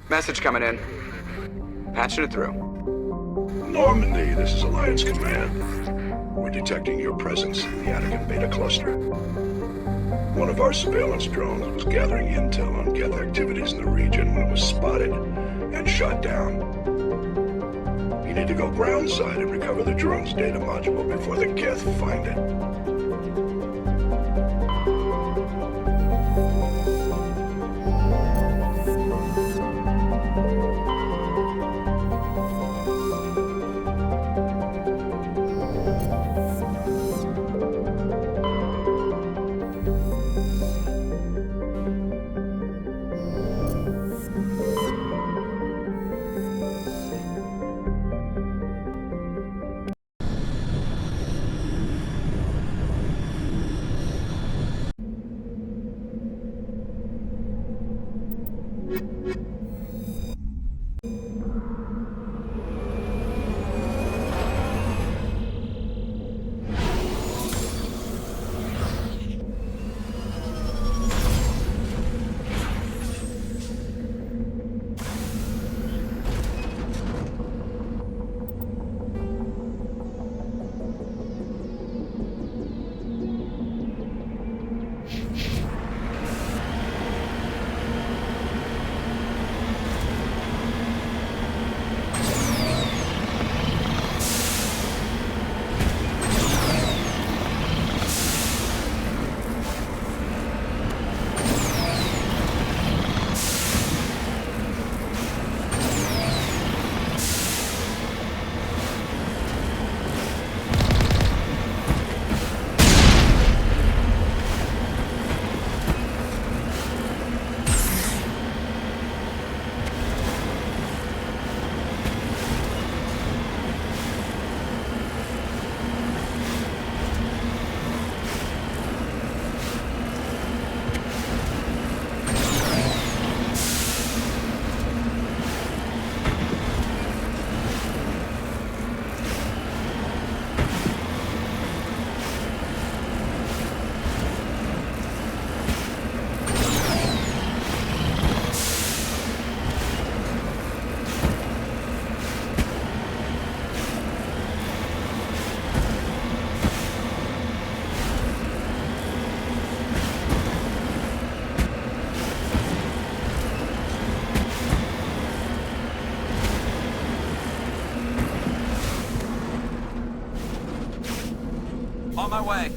Message coming in. Patching it through. Normandy, this is Alliance Command. We're detecting your presence in the Attican Beta Cluster. One of our surveillance drones was gathering intel on Geth activities in the region when it was spotted and shot down. You need to go groundside and recover the drone's data module before the Geth find it. On my way.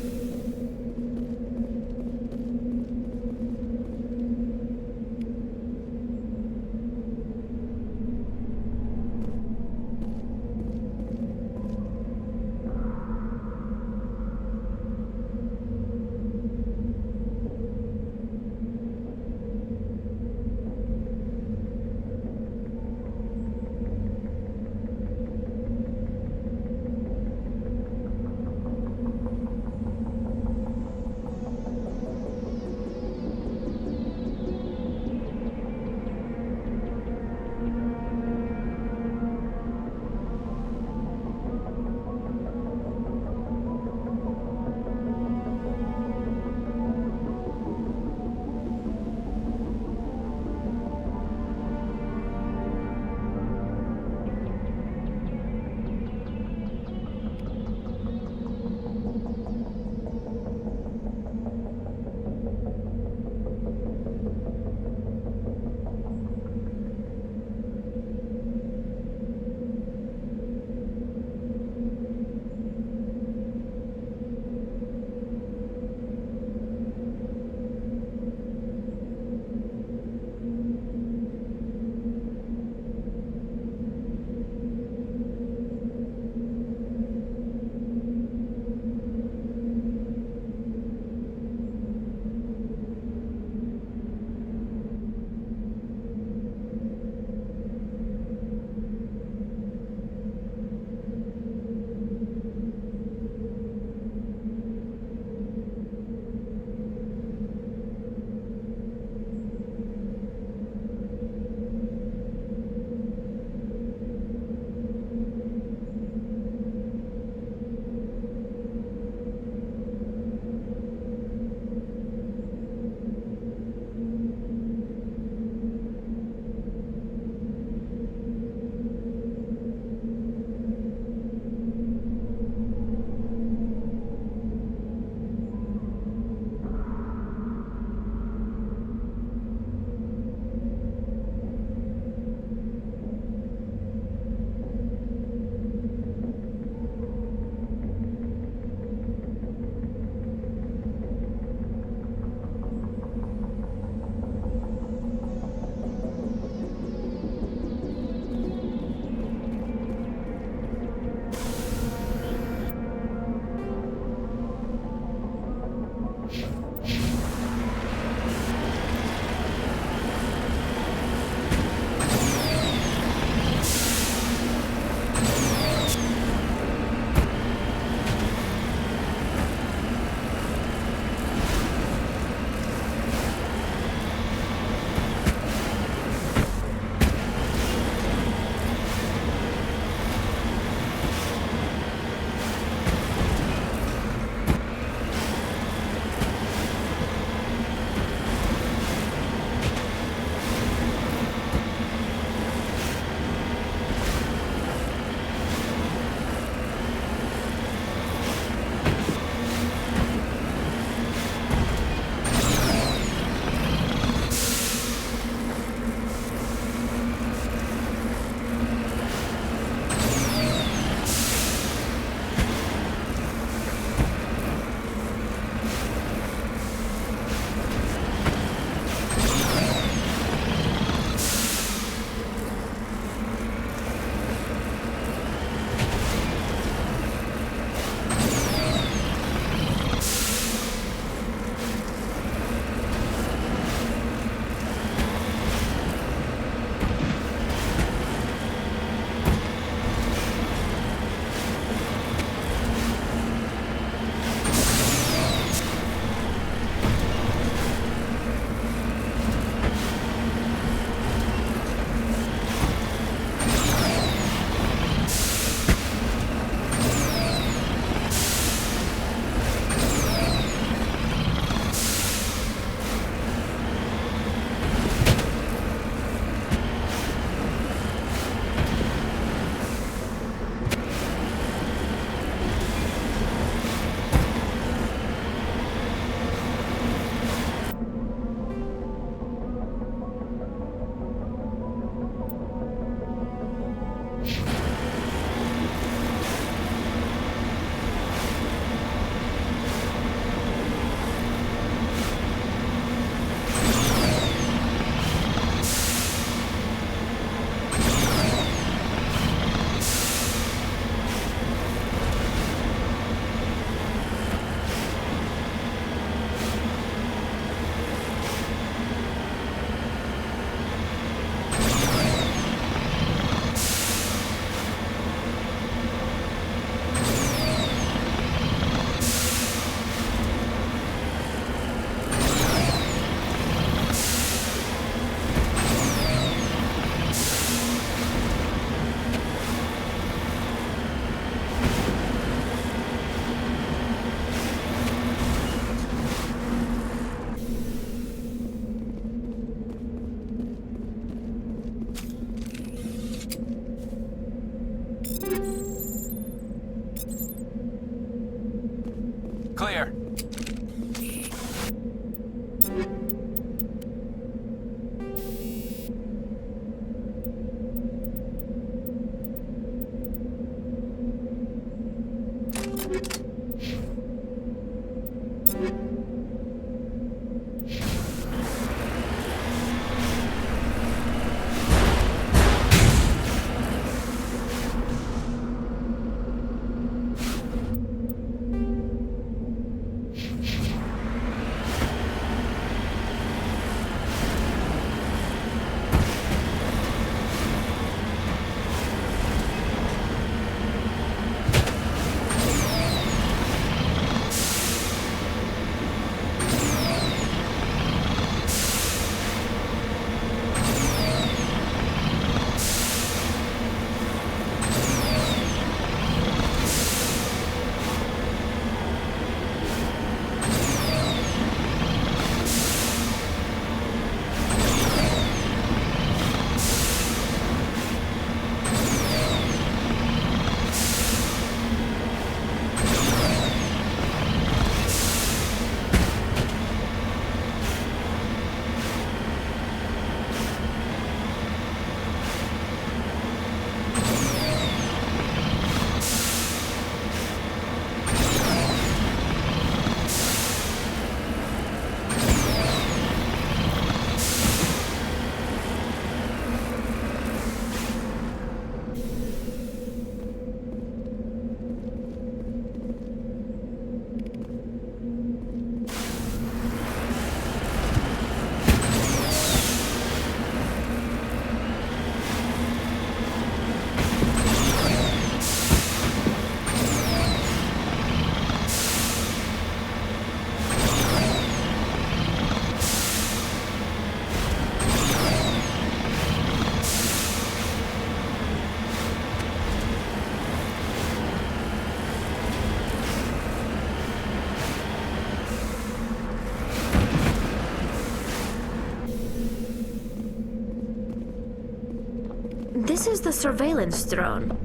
This is the surveillance drone.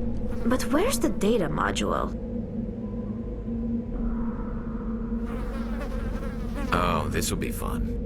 But where's the data module? Oh, this will be fun.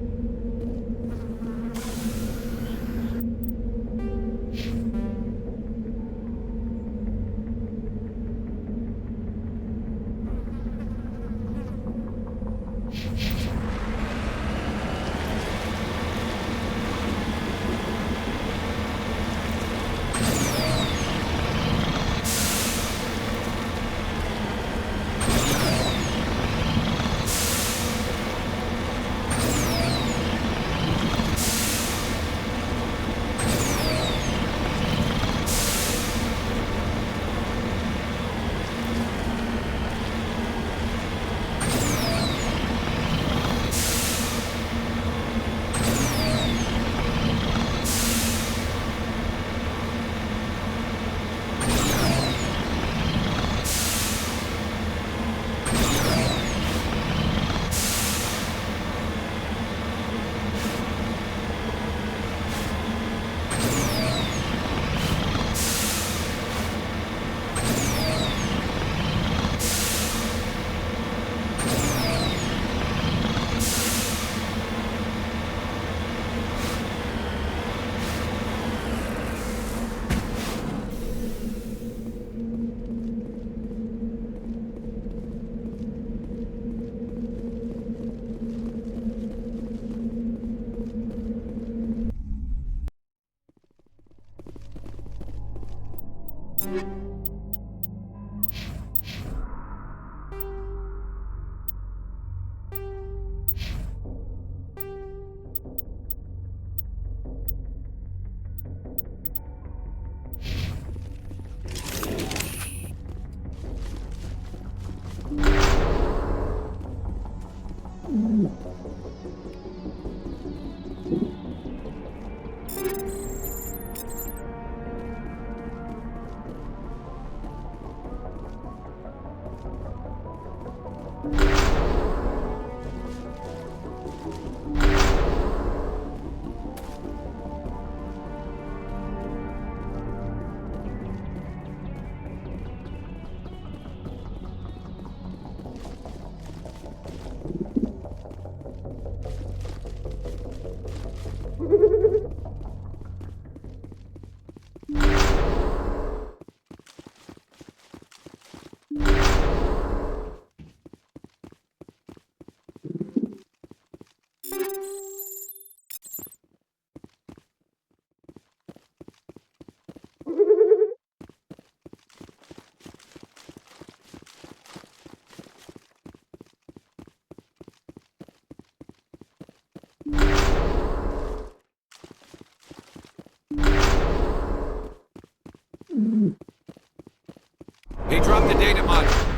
He dropped the data module.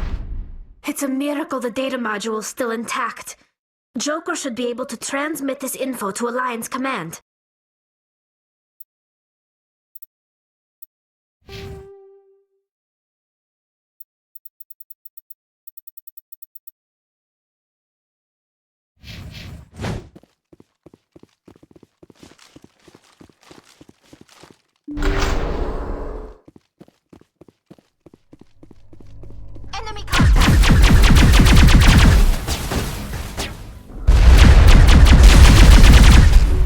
It's a miracle the data module's still intact. Joker should be able to transmit this info to Alliance Command. Enemy contact!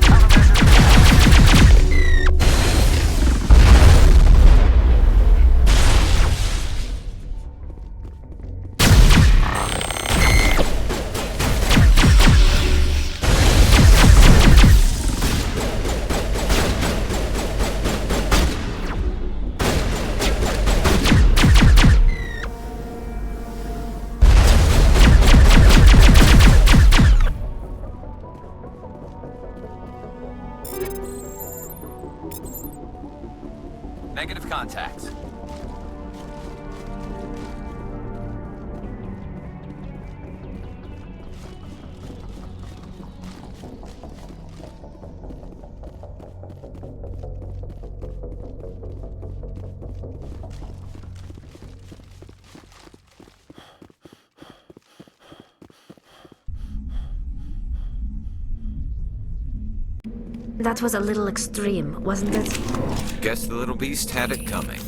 Countermeasures That was a little extreme, wasn't it? Guess the little beast had it coming.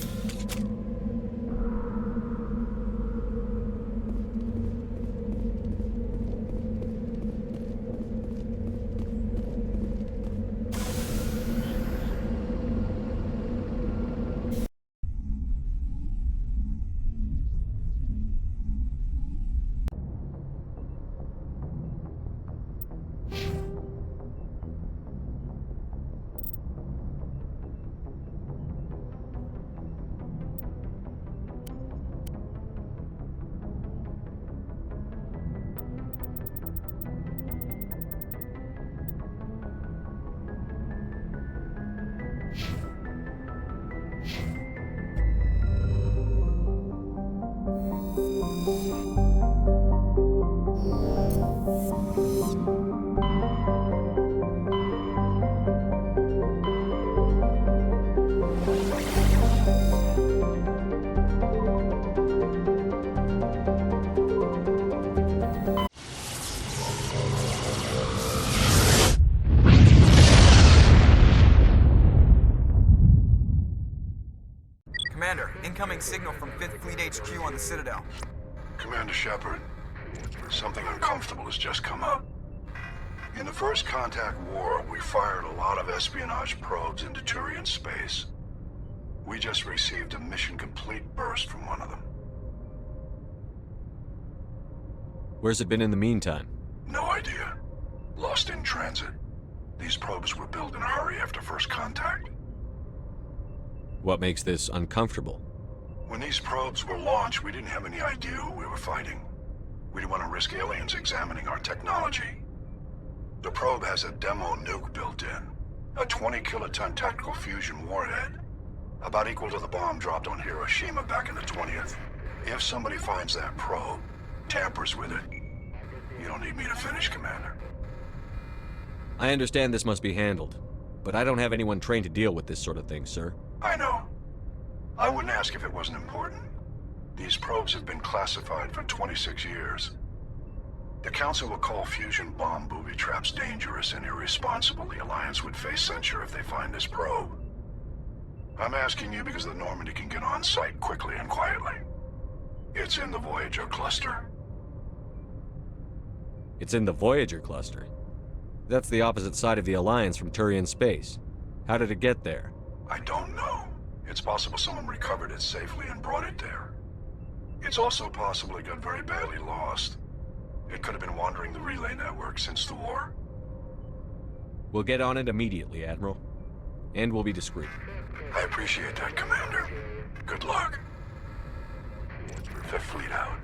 Commander, incoming signal from 5th Fleet HQ on the Citadel. Commander Shepard, something uncomfortable has just come up. In the First Contact War, we fired a lot of espionage probes into Turian space. We just received a mission-complete burst from one of them. Where's it been in the meantime? No idea. Lost in transit. These probes were built in a hurry after First Contact. What makes this uncomfortable? When these probes were launched, we didn't have any idea who we were fighting. We didn't want to risk aliens examining our technology. The probe has a demo nuke built in. A 20-kiloton tactical fusion warhead. About equal to the bomb dropped on Hiroshima back in the 20th. If somebody finds that probe, tampers with it, you don't need me to finish, Commander. I understand this must be handled, but I don't have anyone trained to deal with this sort of thing, sir. I know. I wouldn't ask if it wasn't important. These probes have been classified for 26 years. The Council will call fusion bomb booby traps dangerous and irresponsible. The Alliance would face censure if they find this probe. I'm asking you because the Normandy can get on site quickly and quietly. It's in the Voyager cluster. It's in the Voyager cluster. That's the opposite side of the Alliance from Turian space. How did it get there? I don't know. It's possible someone recovered it safely and brought it there. It's also possible it got very badly lost. It could have been wandering the relay network since the war. We'll get on it immediately, Admiral. And we'll be discreet. I appreciate that, Commander. Good luck. Fifth Fleet out.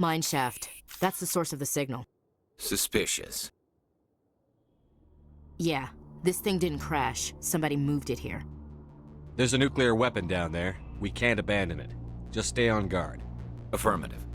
Mine shaft. That's the source of the signal. Suspicious. Yeah, this thing didn't crash. Somebody moved it here. There's a nuclear weapon down there. We can't abandon it. Just stay on guard. Affirmative.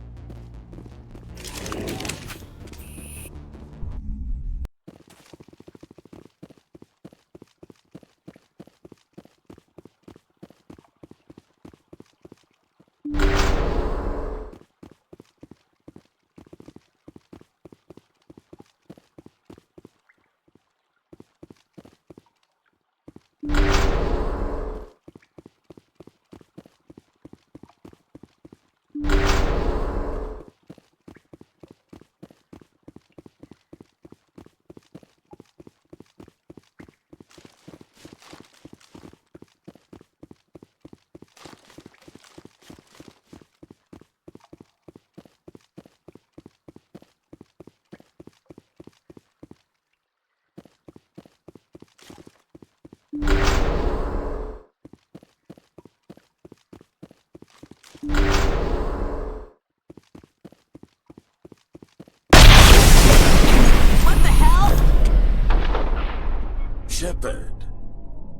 Shepard.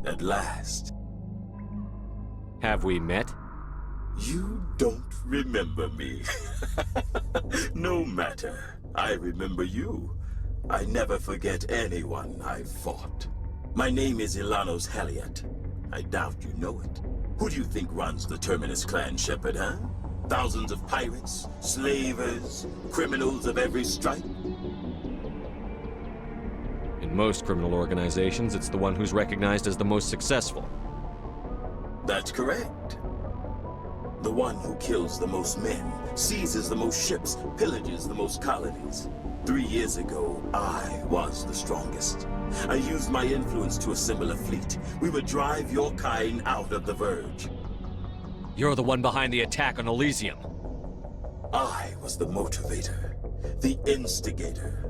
At last. Have we met? You don't remember me. No matter. I remember you. I never forget anyone I've fought. My name is Ilanos Heliot. I doubt you know it. Who do you think runs the Terminus clan, Shepard, huh? Thousands of pirates, slavers, criminals of every stripe? In most criminal organizations, it's the one who's recognized as the most successful. That's correct. The one who kills the most men, seizes the most ships, pillages the most colonies. 3 years ago, I was the strongest. I used my influence to assemble a fleet. We would drive your kind out of the Verge. You're the one behind the attack on Elysium. I was the motivator, the instigator,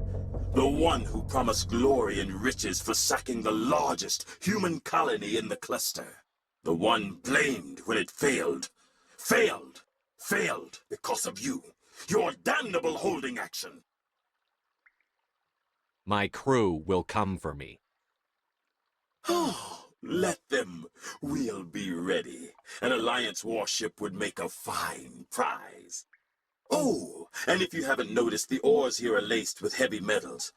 the one who promised glory and riches for sacking the largest human colony in the cluster. The one blamed when it failed. Failed because of you. Your damnable holding action. My crew will come for me. Oh, let them. We'll be ready. An Alliance warship would make a fine prize. Oh, and if you haven't noticed, the ores here are laced with heavy metals.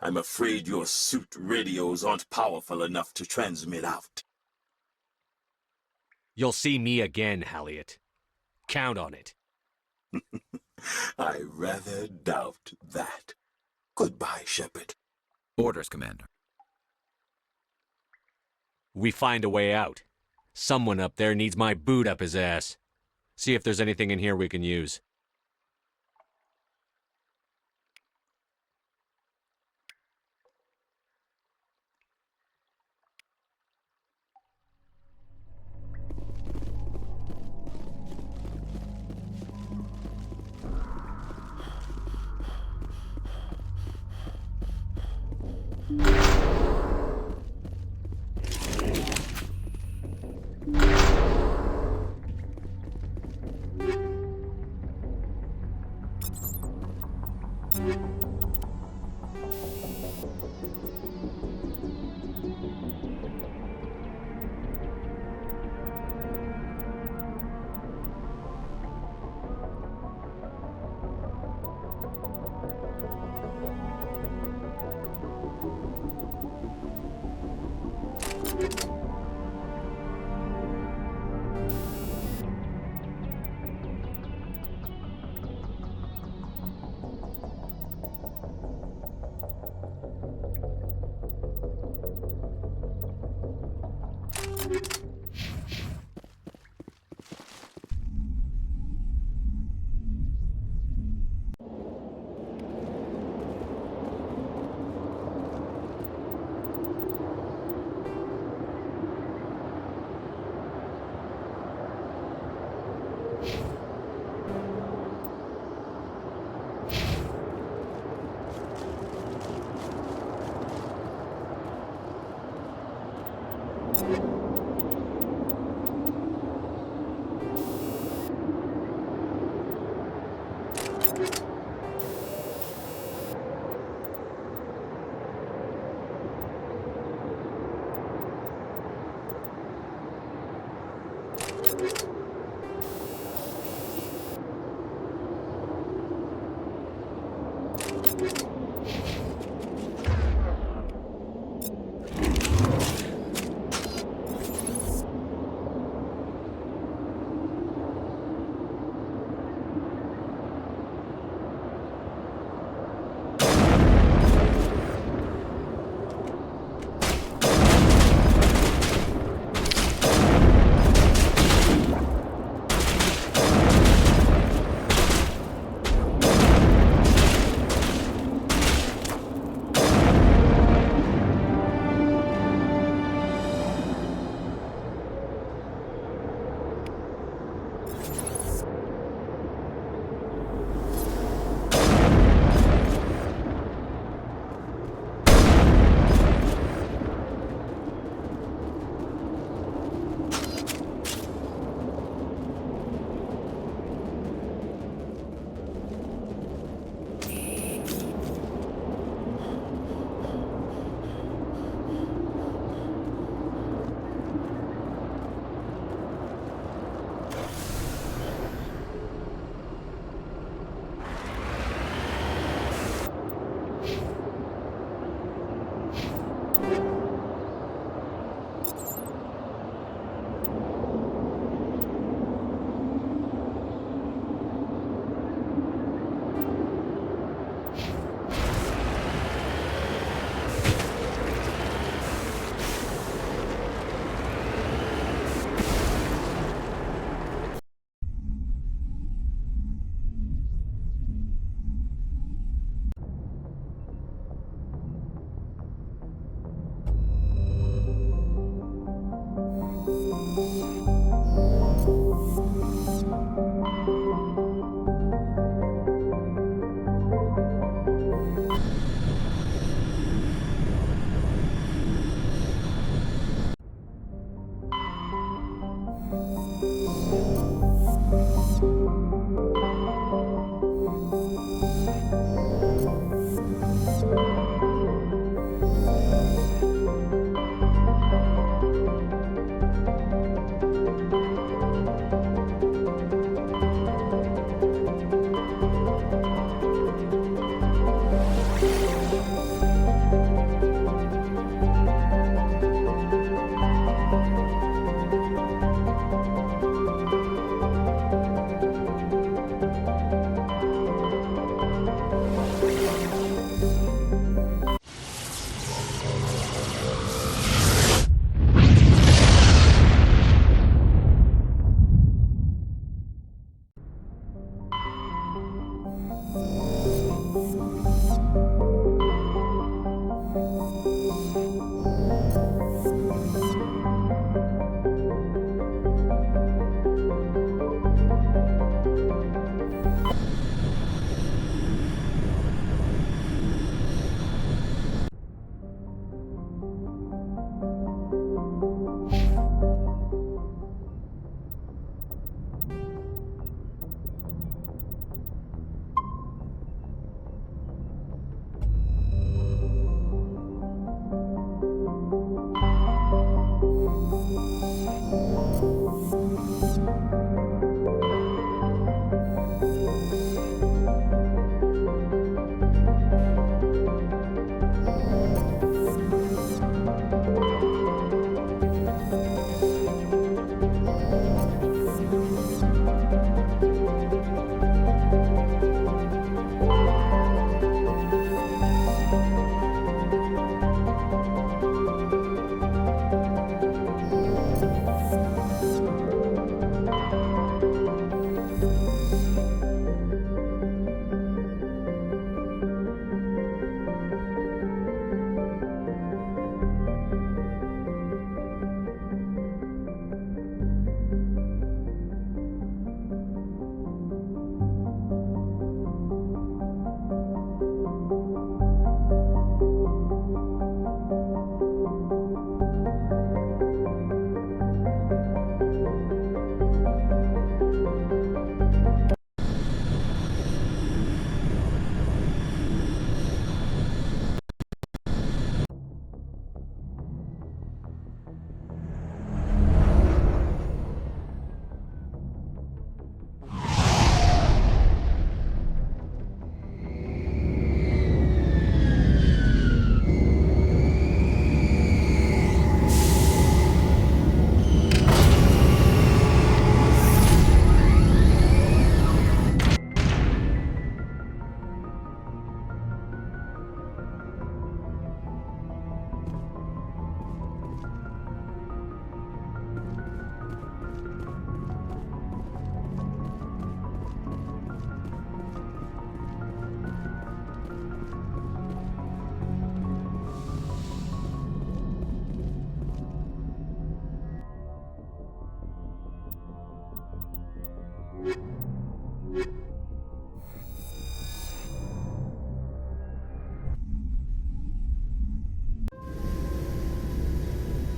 I'm afraid your suit radios aren't powerful enough to transmit out. You'll see me again, Heliot. Count on it. I rather doubt that. Goodbye, Shepard. Orders, Commander. We find a way out. Someone up there needs my boot up his ass. See if there's anything in here we can use.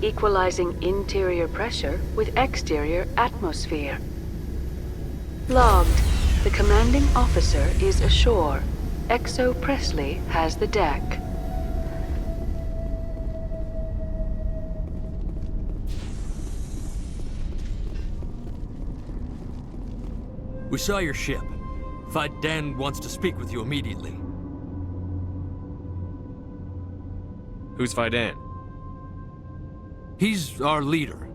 equalizing interior pressure with exterior atmosphere. Logged. The commanding officer is ashore. Exo Presley has the deck. We saw your ship. Dan wants to speak with you immediately. Who's Fidan? He's our leader.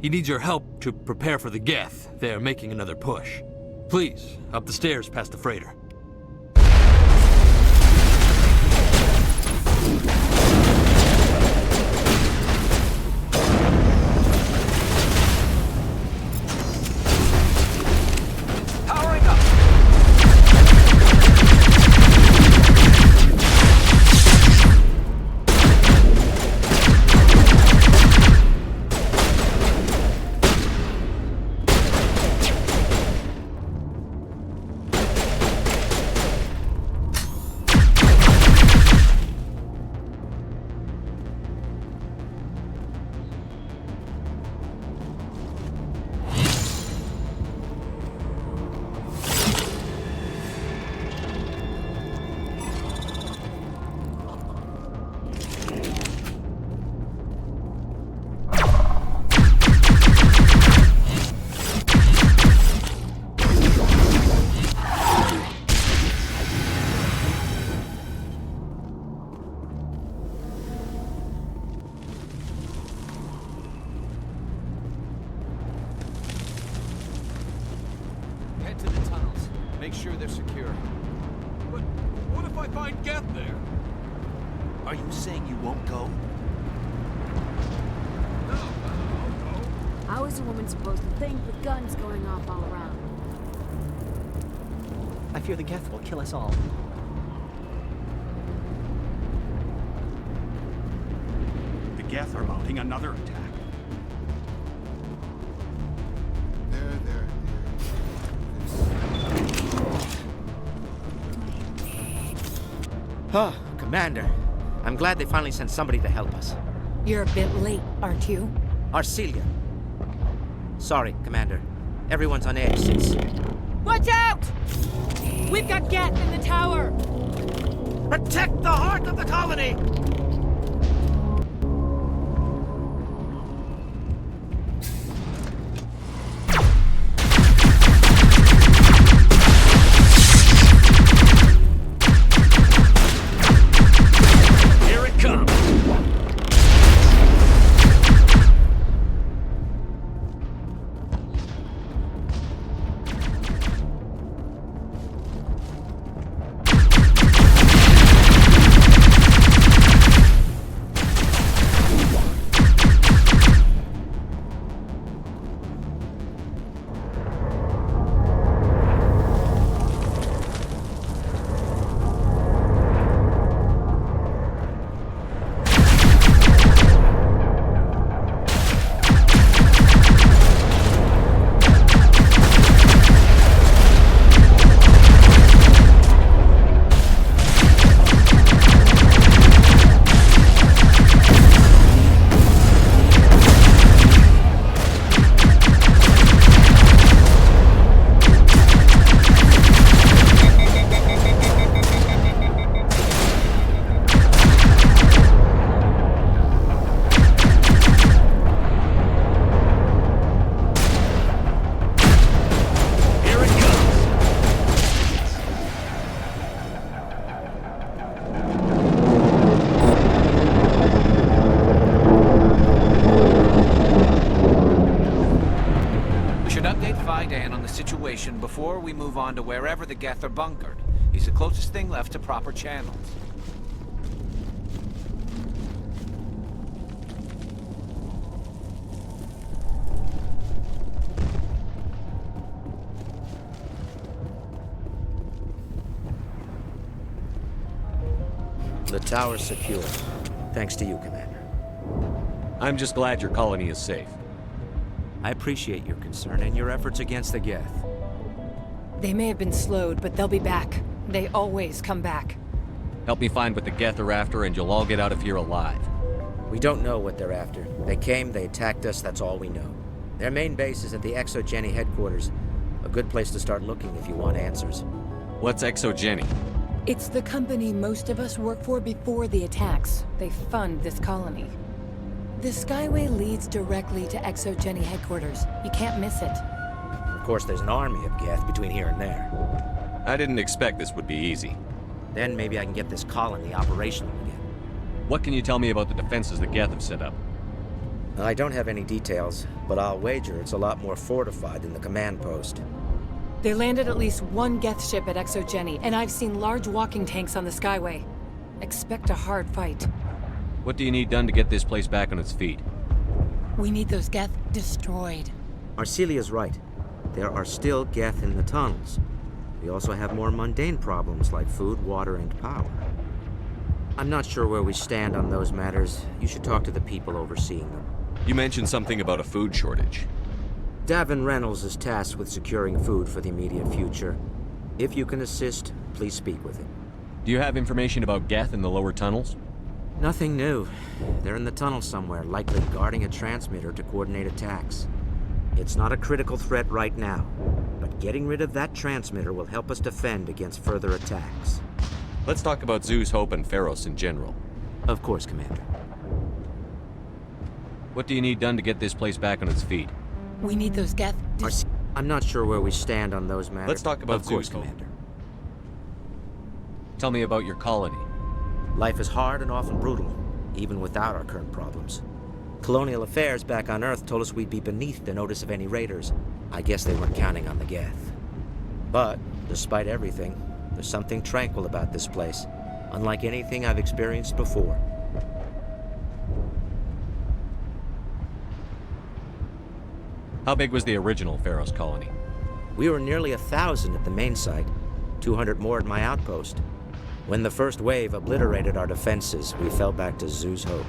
He needs your help to prepare for the Geth. They're making another push. Please, up the stairs past the freighter. Powering up! To the tunnels. Make sure they're secure. But what if I find Geth there? Are you saying you won't go? No, I'll go. How is a woman supposed to think with guns going off all around? I fear the Geth will kill us all. The Geth are mounting another attack. There. Oh, Commander. I'm glad they finally sent somebody to help us. You're a bit late, aren't you? Arcelia. Sorry, Commander. Everyone's on edge since... Watch out! We've got Geth in the tower! Protect the heart of the colony! Before we move on to wherever the Geth are bunkered. He's the closest thing left to proper channels. The tower's secure. Thanks to you, Commander. I'm just glad your colony is safe. I appreciate your concern and your efforts against the Geth. They may have been slowed, but they'll be back. They always come back. Help me find what the Geth are after and you'll all get out of here alive. We don't know what they're after. They came, they attacked us, that's all we know. Their main base is at the Exogeny headquarters. A good place to start looking if you want answers. What's Exogeny? It's the company most of us work for before the attacks. They fund this colony. The Skyway leads directly to Exogeny headquarters. You can't miss it. Of course, there's an army of Geth between here and there. I didn't expect this would be easy. Then maybe I can get this colony operational again. What can you tell me about the defenses the Geth have set up? I don't have any details, but I'll wager it's a lot more fortified than the command post. They landed at least one Geth ship at Exogeny, and I've seen large walking tanks on the Skyway. Expect a hard fight. What do you need done to get this place back on its feet? We need those Geth destroyed. Arcelia's right. There are still Geth in the tunnels. We also have more mundane problems like food, water, and power. I'm not sure where we stand on those matters. You should talk to the people overseeing them. You mentioned something about a food shortage. Davin Reynolds is tasked with securing food for the immediate future. If you can assist, please speak with him. Do you have information about Geth in the lower tunnels? Nothing new. They're in the tunnel somewhere, likely guarding a transmitter to coordinate attacks. It's not a critical threat right now, but getting rid of that transmitter will help us defend against further attacks. Let's talk about Zoo's Hope and Pharos in general. Of course, Commander. What do you need done to get this place back on its feet? We need those Geth... I'm not sure where we stand on those matters. Let's talk about Of course, Zoo's Hope. Commander. Tell me about your colony. Life is hard and often brutal, even without our current problems. Colonial affairs back on Earth told us we'd be beneath the notice of any raiders. I guess they weren't counting on the Geth. But, despite everything, there's something tranquil about this place, unlike anything I've experienced before. How big was the original Pharos colony? We were nearly 1,000 at the main site, 200 more at my outpost. When the first wave obliterated our defenses, we fell back to Zoo's Hope.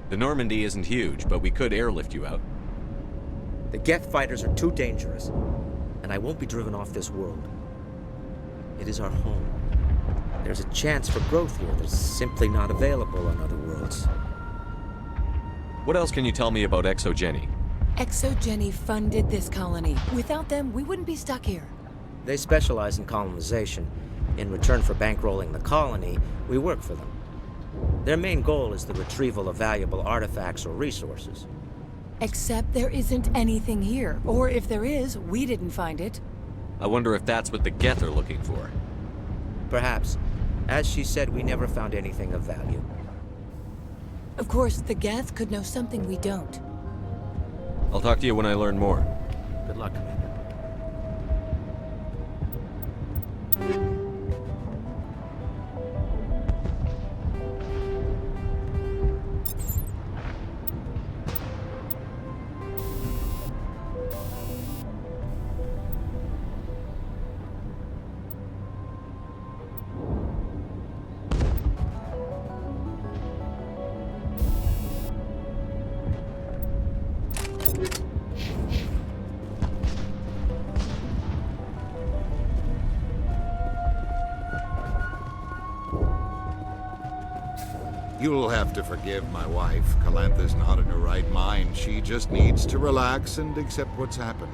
The Normandy isn't huge, but we could airlift you out. The Geth fighters are too dangerous, and I won't be driven off this world. It is our home. There's a chance for growth here that's simply not available on other worlds. What else can you tell me about Exogeny? Exogeny funded this colony. Without them, we wouldn't be stuck here. They specialize in colonization. In return for bankrolling the colony, we work for them. Their main goal is the retrieval of valuable artifacts or resources. Except there isn't anything here. Or if there is, we didn't find it. I wonder if that's what the Geth are looking for. Perhaps. As she said, we never found anything of value. Of course, the Geth could know something we don't. I'll talk to you when I learn more. Good luck, Commander. You'll have to forgive my wife. Calantha's not in her right mind. She just needs to relax and accept what's happened.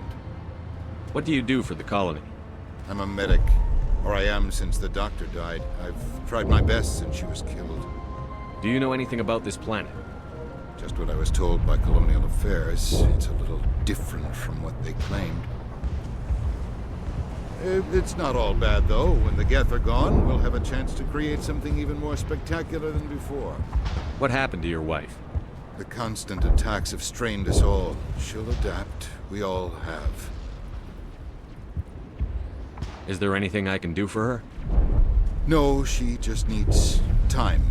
What do you do for the colony? I'm a medic. Or I am since the doctor died. I've tried my best since she was killed. Do you know anything about this planet? Just what I was told by Colonial Affairs. It's a little different from what they claimed. It's not all bad, though. When the Geth are gone, we'll have a chance to create something even more spectacular than before. What happened to your wife? The constant attacks have strained us all. She'll adapt. We all have. Is there anything I can do for her? No, she just needs time.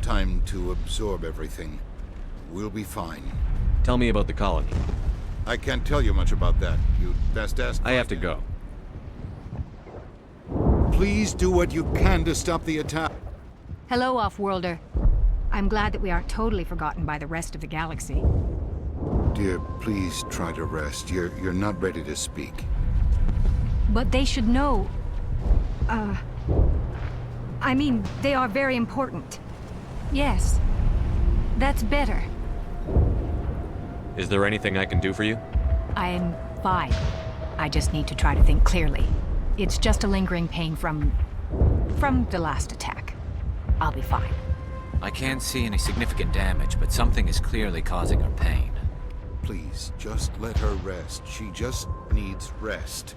Time to absorb everything. We'll be fine. Tell me about the colony. I can't tell you much about that. You'd best ask... I have to go. Please do what you can to stop the attack. Hello, Off-Worlder. I'm glad that we aren't totally forgotten by the rest of the galaxy. Dear, please try to rest. You're not ready to speak. But they should know... I mean, they are very important. Yes. That's better. Is there anything I can do for you? I'm fine. I just need to try to think clearly. It's just a lingering pain from the last attack. I'll be fine. I can't see any significant damage, but something is clearly causing her pain. Please, just let her rest. She just needs rest.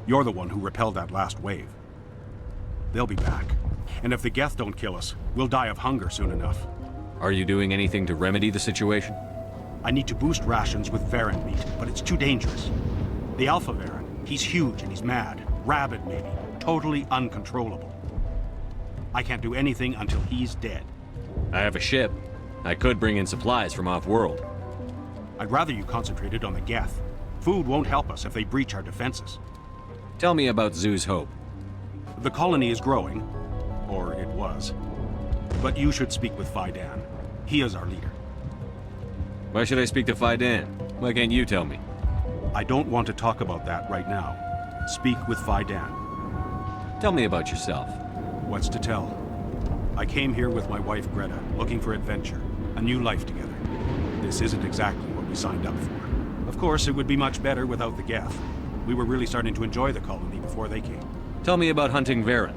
You're the one who repelled that last wave. They'll be back. And if the Geth don't kill us, we'll die of hunger soon enough. Are you doing anything to remedy the situation? I need to boost rations with Varen meat, but it's too dangerous. The Alpha Varen, he's huge and he's mad. Rabid, maybe. Totally uncontrollable. I can't do anything until he's dead. I have a ship. I could bring in supplies from off-world. I'd rather you concentrated on the Geth. Food won't help us if they breach our defenses. Tell me about Zoo's Hope. The colony is growing, or it was. But you should speak with Faidan. He is our leader. Why should I speak to Faidan? Why can't you tell me? I don't want to talk about that right now. Speak with Faidan. Tell me about yourself. What's to tell? I came here with my wife Greta, looking for adventure, a new life together. This isn't exactly what we signed up for. Of course, it would be much better without the Geth. We were really starting to enjoy the colony before they came. Tell me about hunting Varen.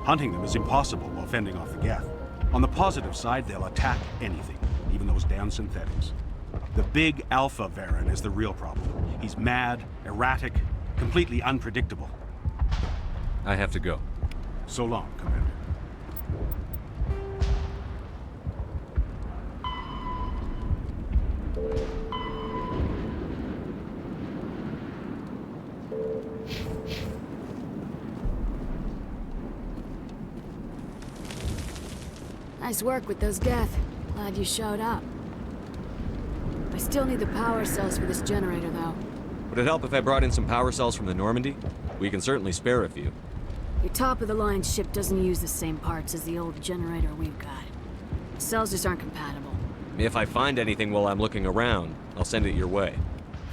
Hunting them is impossible while fending off the Geth. On the positive side, they'll attack anything, even those damn synthetics. The big Alpha Varen is the real problem. He's mad, erratic, completely unpredictable. I have to go. So long, Commander. Nice work with those Geth. Glad you showed up. I still need the power cells for this generator, though. Would it help if I brought in some power cells from the Normandy? We can certainly spare a few. Your top-of-the-line ship doesn't use the same parts as the old generator we've got. The cells just aren't compatible. If I find anything while I'm looking around, I'll send it your way.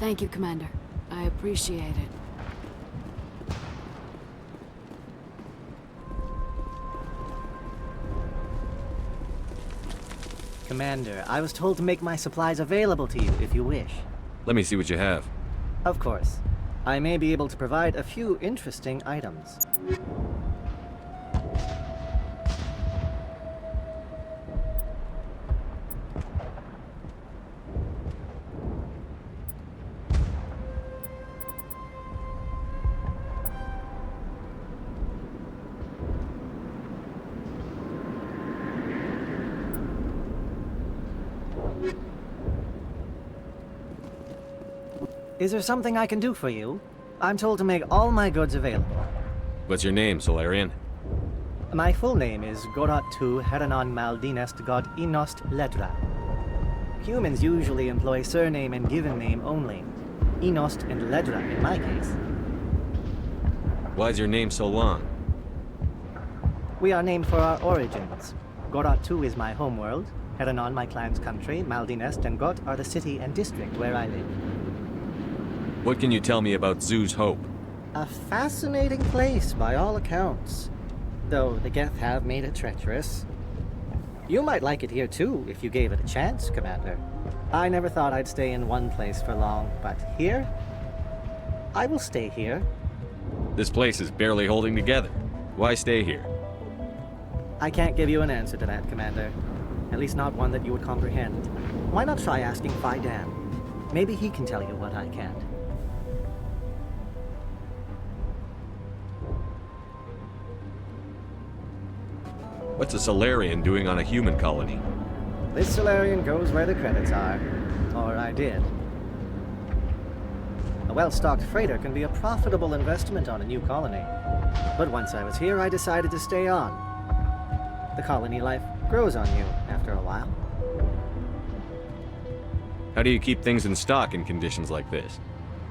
Thank you, Commander. I appreciate it. Commander, I was told to make my supplies available to you if you wish. Let me see what you have. Of course. I may be able to provide a few interesting items. Is there something I can do for you? I'm told to make all my goods available. What's your name, Solarian? My full name is Gorat Tu Heranon Maldinest God Inost Ledra. Humans usually employ surname and given name only. Inost and Ledra in my case. Why's your name so long? We are named for our origins. Gorat Tu is my homeworld, Heranon my clan's country, Maldinest and Got are the city and district where I live. What can you tell me about Zoo's Hope? A fascinating place by all accounts. Though the Geth have made it treacherous. You might like it here too, if you gave it a chance, Commander. I never thought I'd stay in one place for long, but here? I will stay here. This place is barely holding together. Why stay here? I can't give you an answer to that, Commander. At least not one that you would comprehend. Why not try asking Faidan? Maybe he can tell you what I can't. What's a Solarian doing on a human colony? This Solarian goes where the credits are. Or I did. A well-stocked freighter can be a profitable investment on a new colony. But once I was here, I decided to stay on. The colony life grows on you after a while. How do you keep things in stock in conditions like this?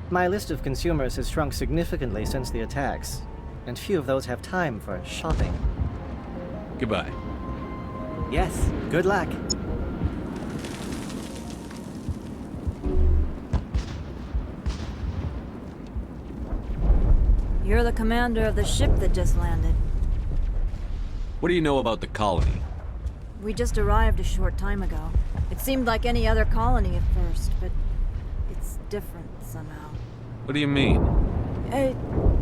My list of consumers has shrunk significantly since the attacks, and few of those have time for shopping. Goodbye. Yes, good luck. You're the commander of the ship that just landed. What do you know about the colony? We just arrived a short time ago. It seemed like any other colony at first, but it's different somehow. What do you mean?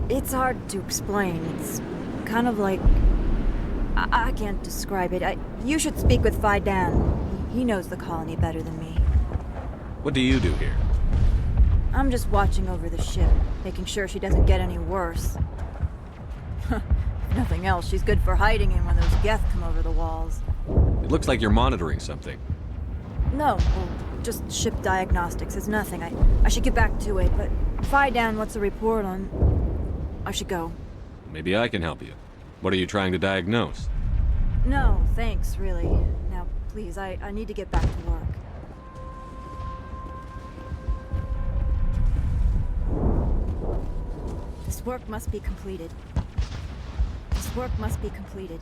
It's hard to explain. It's kind of like... I can't describe it. You should speak with Phi Dan. He knows the colony better than me. What do you do here? I'm just watching over the ship, making sure she doesn't get any worse. If nothing else, she's good for hiding in when those Geth come over the walls. It looks like you're monitoring something. No, well, just ship diagnostics. It's nothing. I should get back to it, but Phi Dan, what's the report on... I should go. Maybe I can help you. What are you trying to diagnose? No, thanks, really. Now, please, I need to get back to work. This work must be completed. This work must be completed.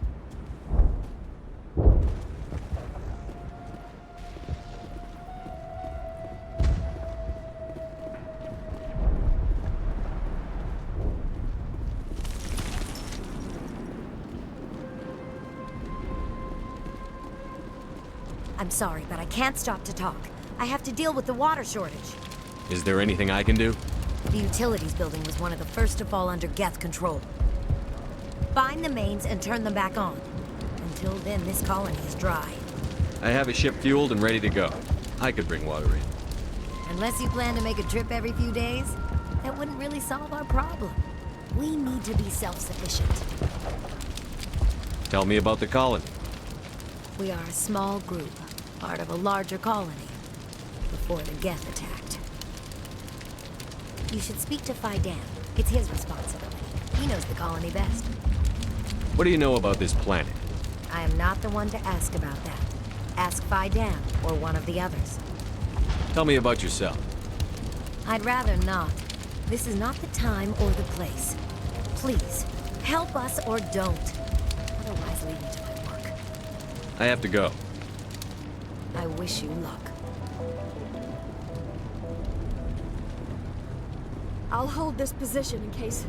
I'm sorry, but I can't stop to talk. I have to deal with the water shortage. Is there anything I can do? The utilities building was one of the first to fall under Geth control. Find the mains and turn them back on. Until then, this colony is dry. I have a ship fueled and ready to go. I could bring water in. Unless you plan to make a trip every few days, that wouldn't really solve our problem. We need to be self-sufficient. Tell me about the colony. We are a small group, part of a larger colony, before the Geth attacked. You should speak to Phi Dan. It's his responsibility. He knows the colony best. What do you know about this planet? I am not the one to ask about that. Ask Phi Dan or one of the others. Tell me about yourself. I'd rather not. This is not the time or the place. Please, help us or don't. Otherwise, leave me to my work. I have to go. I wish you luck. I'll hold this position in case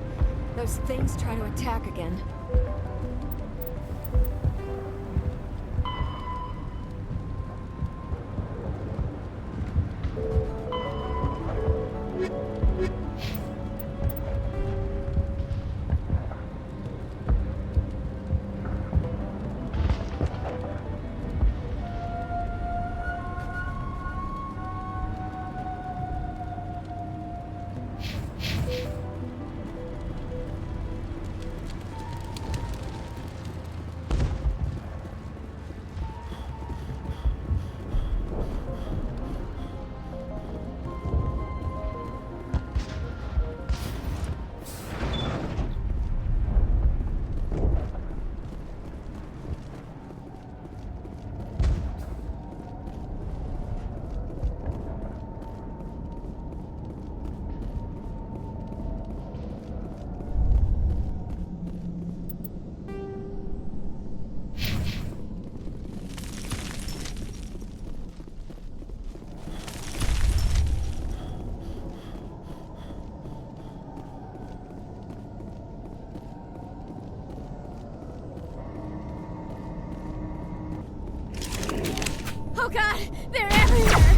those things try to attack again. Oh god, they're everywhere!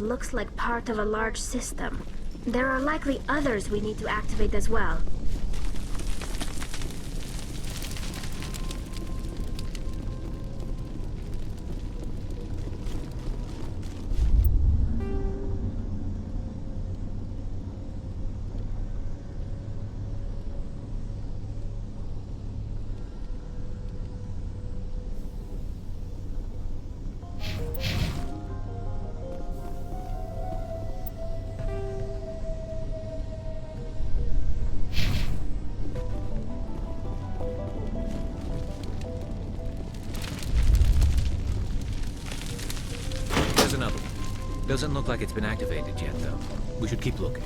looks like part of a large system. There are likely others we need to activate as well. There's another one. Doesn't look like it's been activated yet, though. We should keep looking.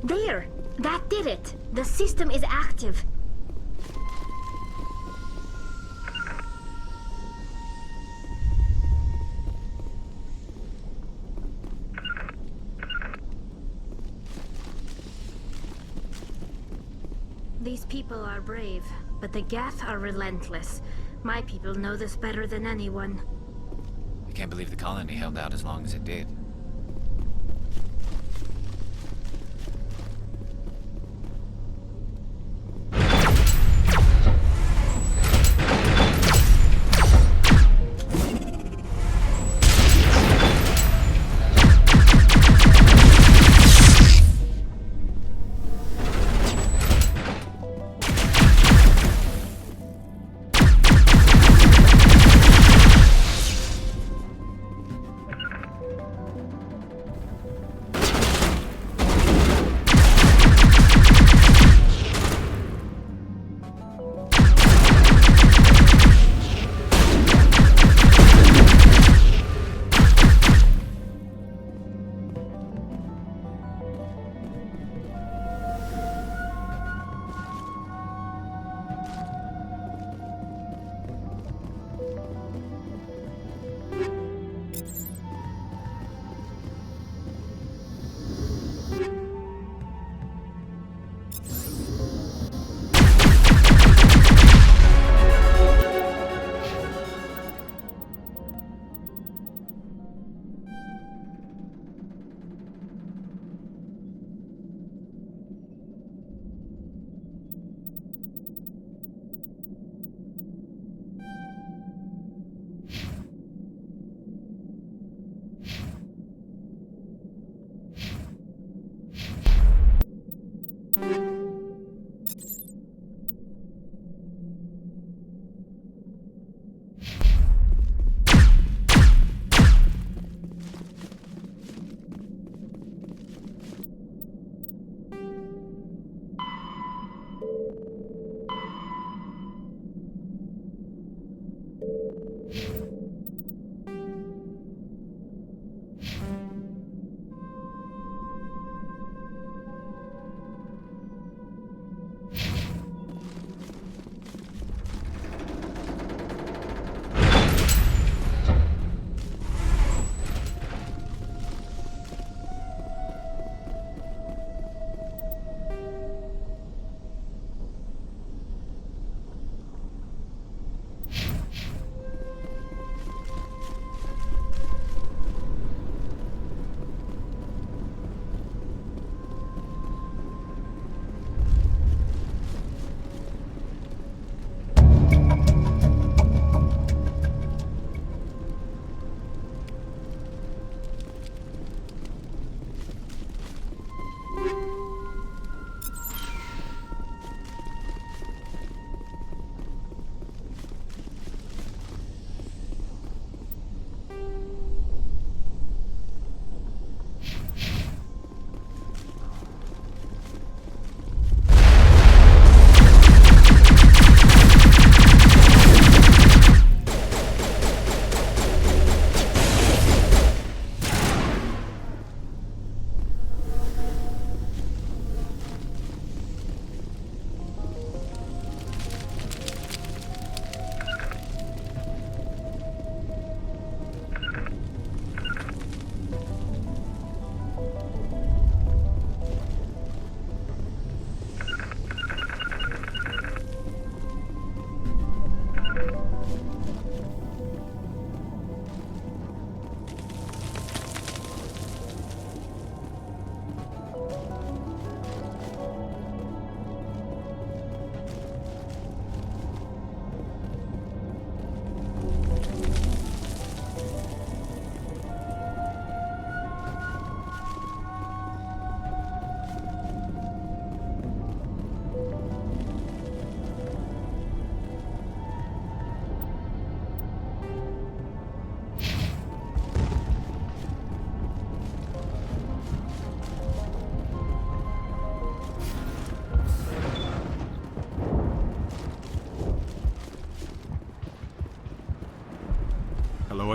There! That did it! The system is active. These people are brave, but the Geth are relentless. My people know this better than anyone. I can't believe the colony held out as long as it did.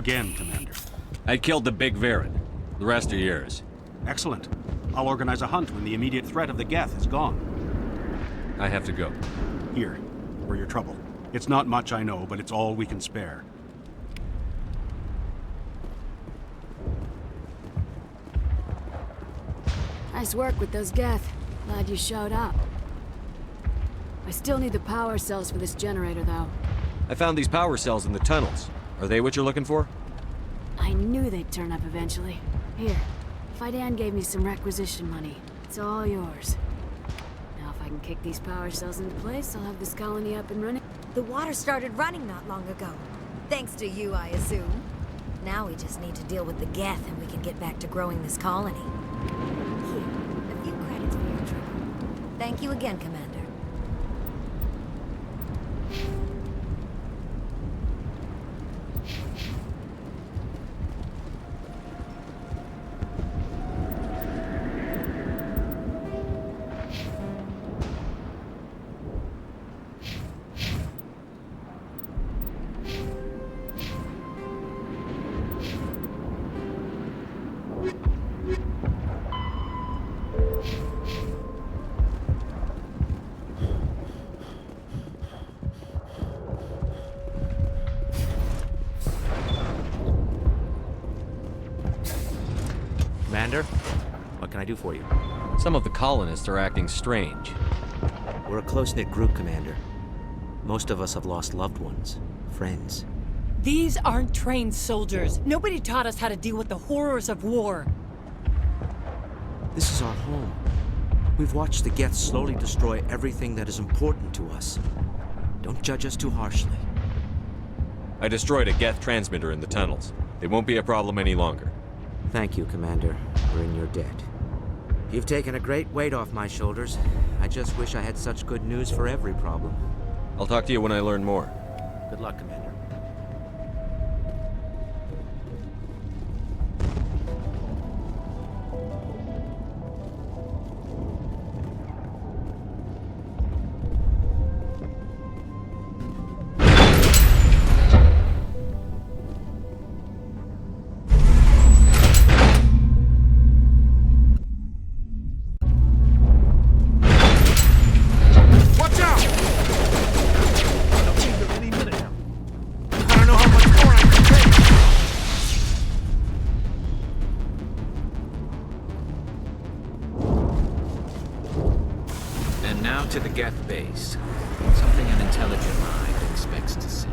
again, Commander. I killed the big Varen. The rest are yours. Excellent. I'll organize a hunt when the immediate threat of the Geth is gone. I have to go. Here, for your trouble. It's not much, I know, but it's all we can spare. Nice work with those Geth. Glad you showed up. I still need the power cells for this generator, though. I found these power cells in the tunnels. Are they what you're looking for? I knew they'd turn up eventually. Here, Fidan gave me some requisition money. It's all yours. Now if I can kick these power cells into place, I'll have this colony up and running. The water started running not long ago. Thanks to you, I assume. Now we just need to deal with the Geth and we can get back to growing this colony. Here, a few credits for your trouble. Thank you again, Commander. Commander, what can I do for you? Some of the colonists are acting strange. We're a close-knit group, Commander. Most of us have lost loved ones, friends. These aren't trained soldiers. Nobody taught us how to deal with the horrors of war. This is our home. We've watched the Geth slowly destroy everything that is important to us. Don't judge us too harshly. I destroyed a Geth transmitter in the tunnels. They won't be a problem any longer. Thank you, Commander. We're in your debt. You've taken a great weight off my shoulders. I just wish I had such good news for every problem. I'll talk to you when I learn more. Good luck, Commander. To the Geth base. Something an intelligent mind expects to see.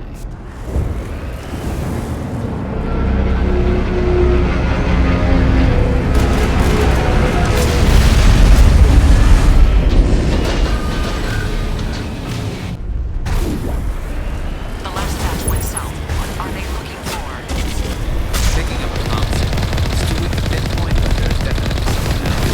The last batch went south. What are they looking for? Picking up a comm signal. It's too weak to pinpoint, but there's definitely something else.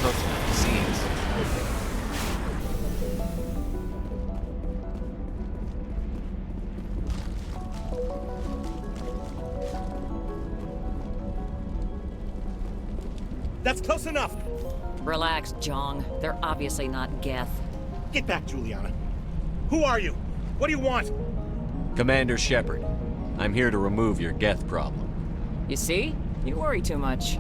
close enough to see us. That's close enough! Relax, Jong. They're obviously not Geth. Get back, Juliana. Who are you? What do you want? Commander Shepard. I'm here to remove your Geth problem. You see? You worry too much.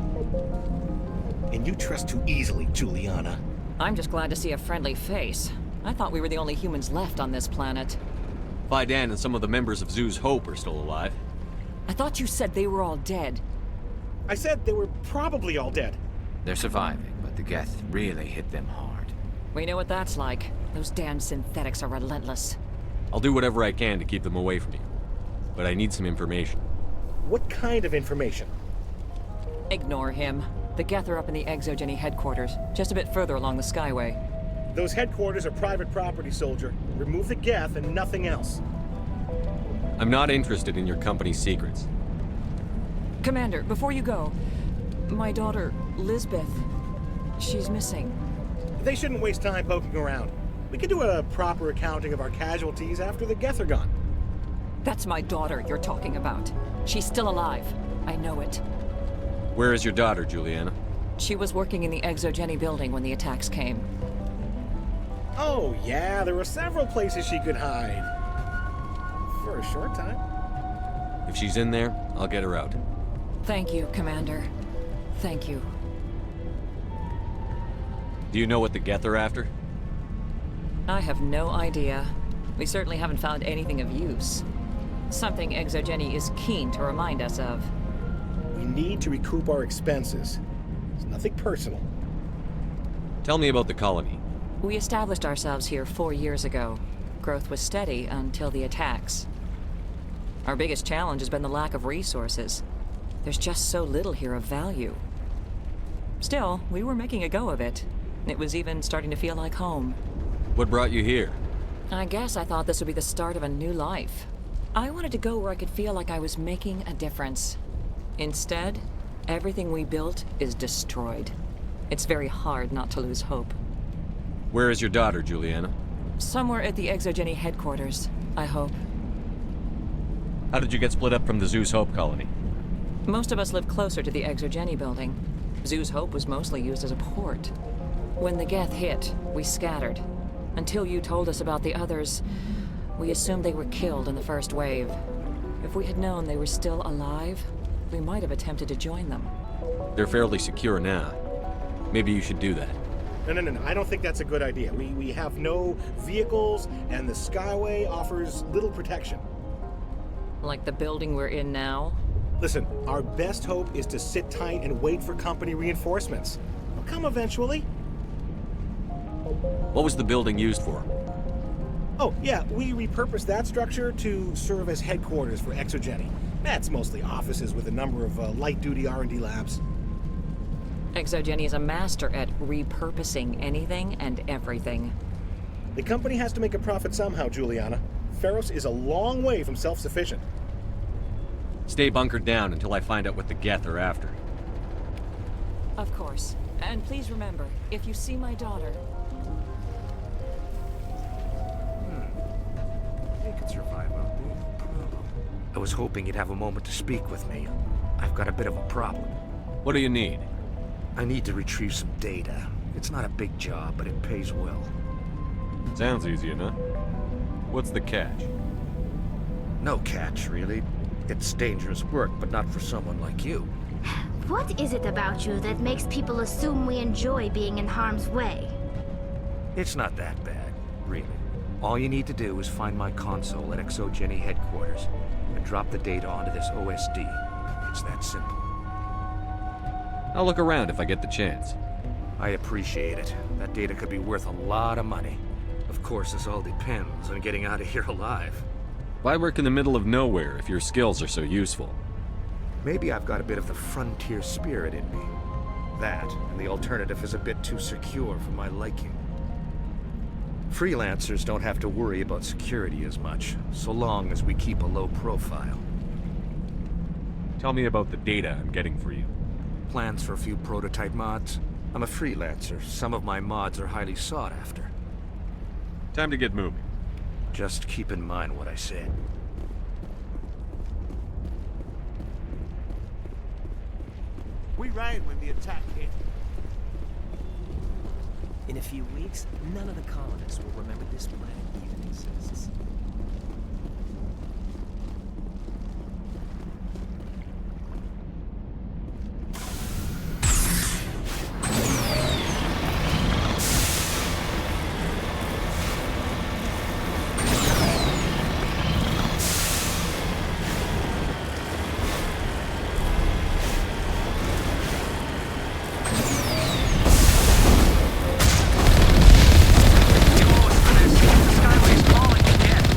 And you trust too easily, Juliana. I'm just glad to see a friendly face. I thought we were the only humans left on this planet. Fidan and some of the members of Zoo's Hope are still alive. I thought you said they were all dead. I said they were probably all dead. They're surviving, but the Geth really hit them hard. We know what that's like. Those damn synthetics are relentless. I'll do whatever I can to keep them away from you. But I need some information. What kind of information? Ignore him. The Geth are up in the Exogeny headquarters, just a bit further along the Skyway. Those headquarters are private property, soldier. Remove the Geth and nothing else. I'm not interested in your company's secrets. Commander, before you go, my daughter, Lisbeth, she's missing. They shouldn't waste time poking around. We can do a proper accounting of our casualties after the Geth are gone. That's my daughter you're talking about. She's still alive. I know it. Where is your daughter, Juliana? She was working in the Exogeny building when the attacks came. Oh, yeah, there were several places she could hide. For a short time. If she's in there, I'll get her out. Thank you, Commander. Thank you. Do you know what the Geth are after? I have no idea. We certainly haven't found anything of use. Something Exogeny is keen to remind us of. We need to recoup our expenses. It's nothing personal. Tell me about the colony. We established ourselves here 4 years ago. Growth was steady until the attacks. Our biggest challenge has been the lack of resources. There's just so little here of value. Still, we were making a go of it. It was even starting to feel like home. What brought you here? I guess I thought this would be the start of a new life. I wanted to go where I could feel like I was making a difference. Instead, everything we built is destroyed. It's very hard not to lose hope. Where is your daughter, Juliana? Somewhere at the Exogeny headquarters, I hope. How did you get split up from the Zeus Hope colony? Most of us live closer to the Exogeny building. Zeus Hope was mostly used as a port. When the Geth hit, we scattered. Until you told us about the others, we assumed they were killed in the first wave. If we had known they were still alive, we might have attempted to join them. They're fairly secure now. Maybe you should do that. No. I don't think that's a good idea. We have no vehicles, and the Skyway offers little protection. Like the building we're in now? Listen, our best hope is to sit tight and wait for company reinforcements. They'll come eventually. What was the building used for? Oh, yeah, we repurposed that structure to serve as headquarters for Exogeny. That's mostly offices with a number of light-duty R&D labs. Exogeny is a master at repurposing anything and everything. The company has to make a profit somehow, Juliana. Feros is a long way from self-sufficient. Stay bunkered down until I find out what the Geth are after. Of course. And please remember, if you see my daughter... You could survive out there. I was hoping you'd have a moment to speak with me. I've got a bit of a problem. What do you need? I need to retrieve some data. It's not a big job, but it pays well. Sounds easy enough. What's the catch? No catch, really. It's dangerous work, but not for someone like you. What is it about you that makes people assume we enjoy being in harm's way? It's not that bad, really. All you need to do is find my console at Exogeny headquarters and drop the data onto this OSD. It's that simple. I'll look around if I get the chance. I appreciate it. That data could be worth a lot of money. Of course, this all depends on getting out of here alive. Why work in the middle of nowhere if your skills are so useful? Maybe I've got a bit of the frontier spirit in me. That, and the alternative is a bit too secure for my liking. Freelancers don't have to worry about security as much, so long as we keep a low profile. Tell me about the data I'm getting for you. Plans for a few prototype mods? I'm a freelancer. Some of my mods are highly sought after. Time to get moving. Just keep in mind what I said. We ran when the attack hit. In a few weeks, none of the colonists will remember this planet even exists. Skyway's calling again.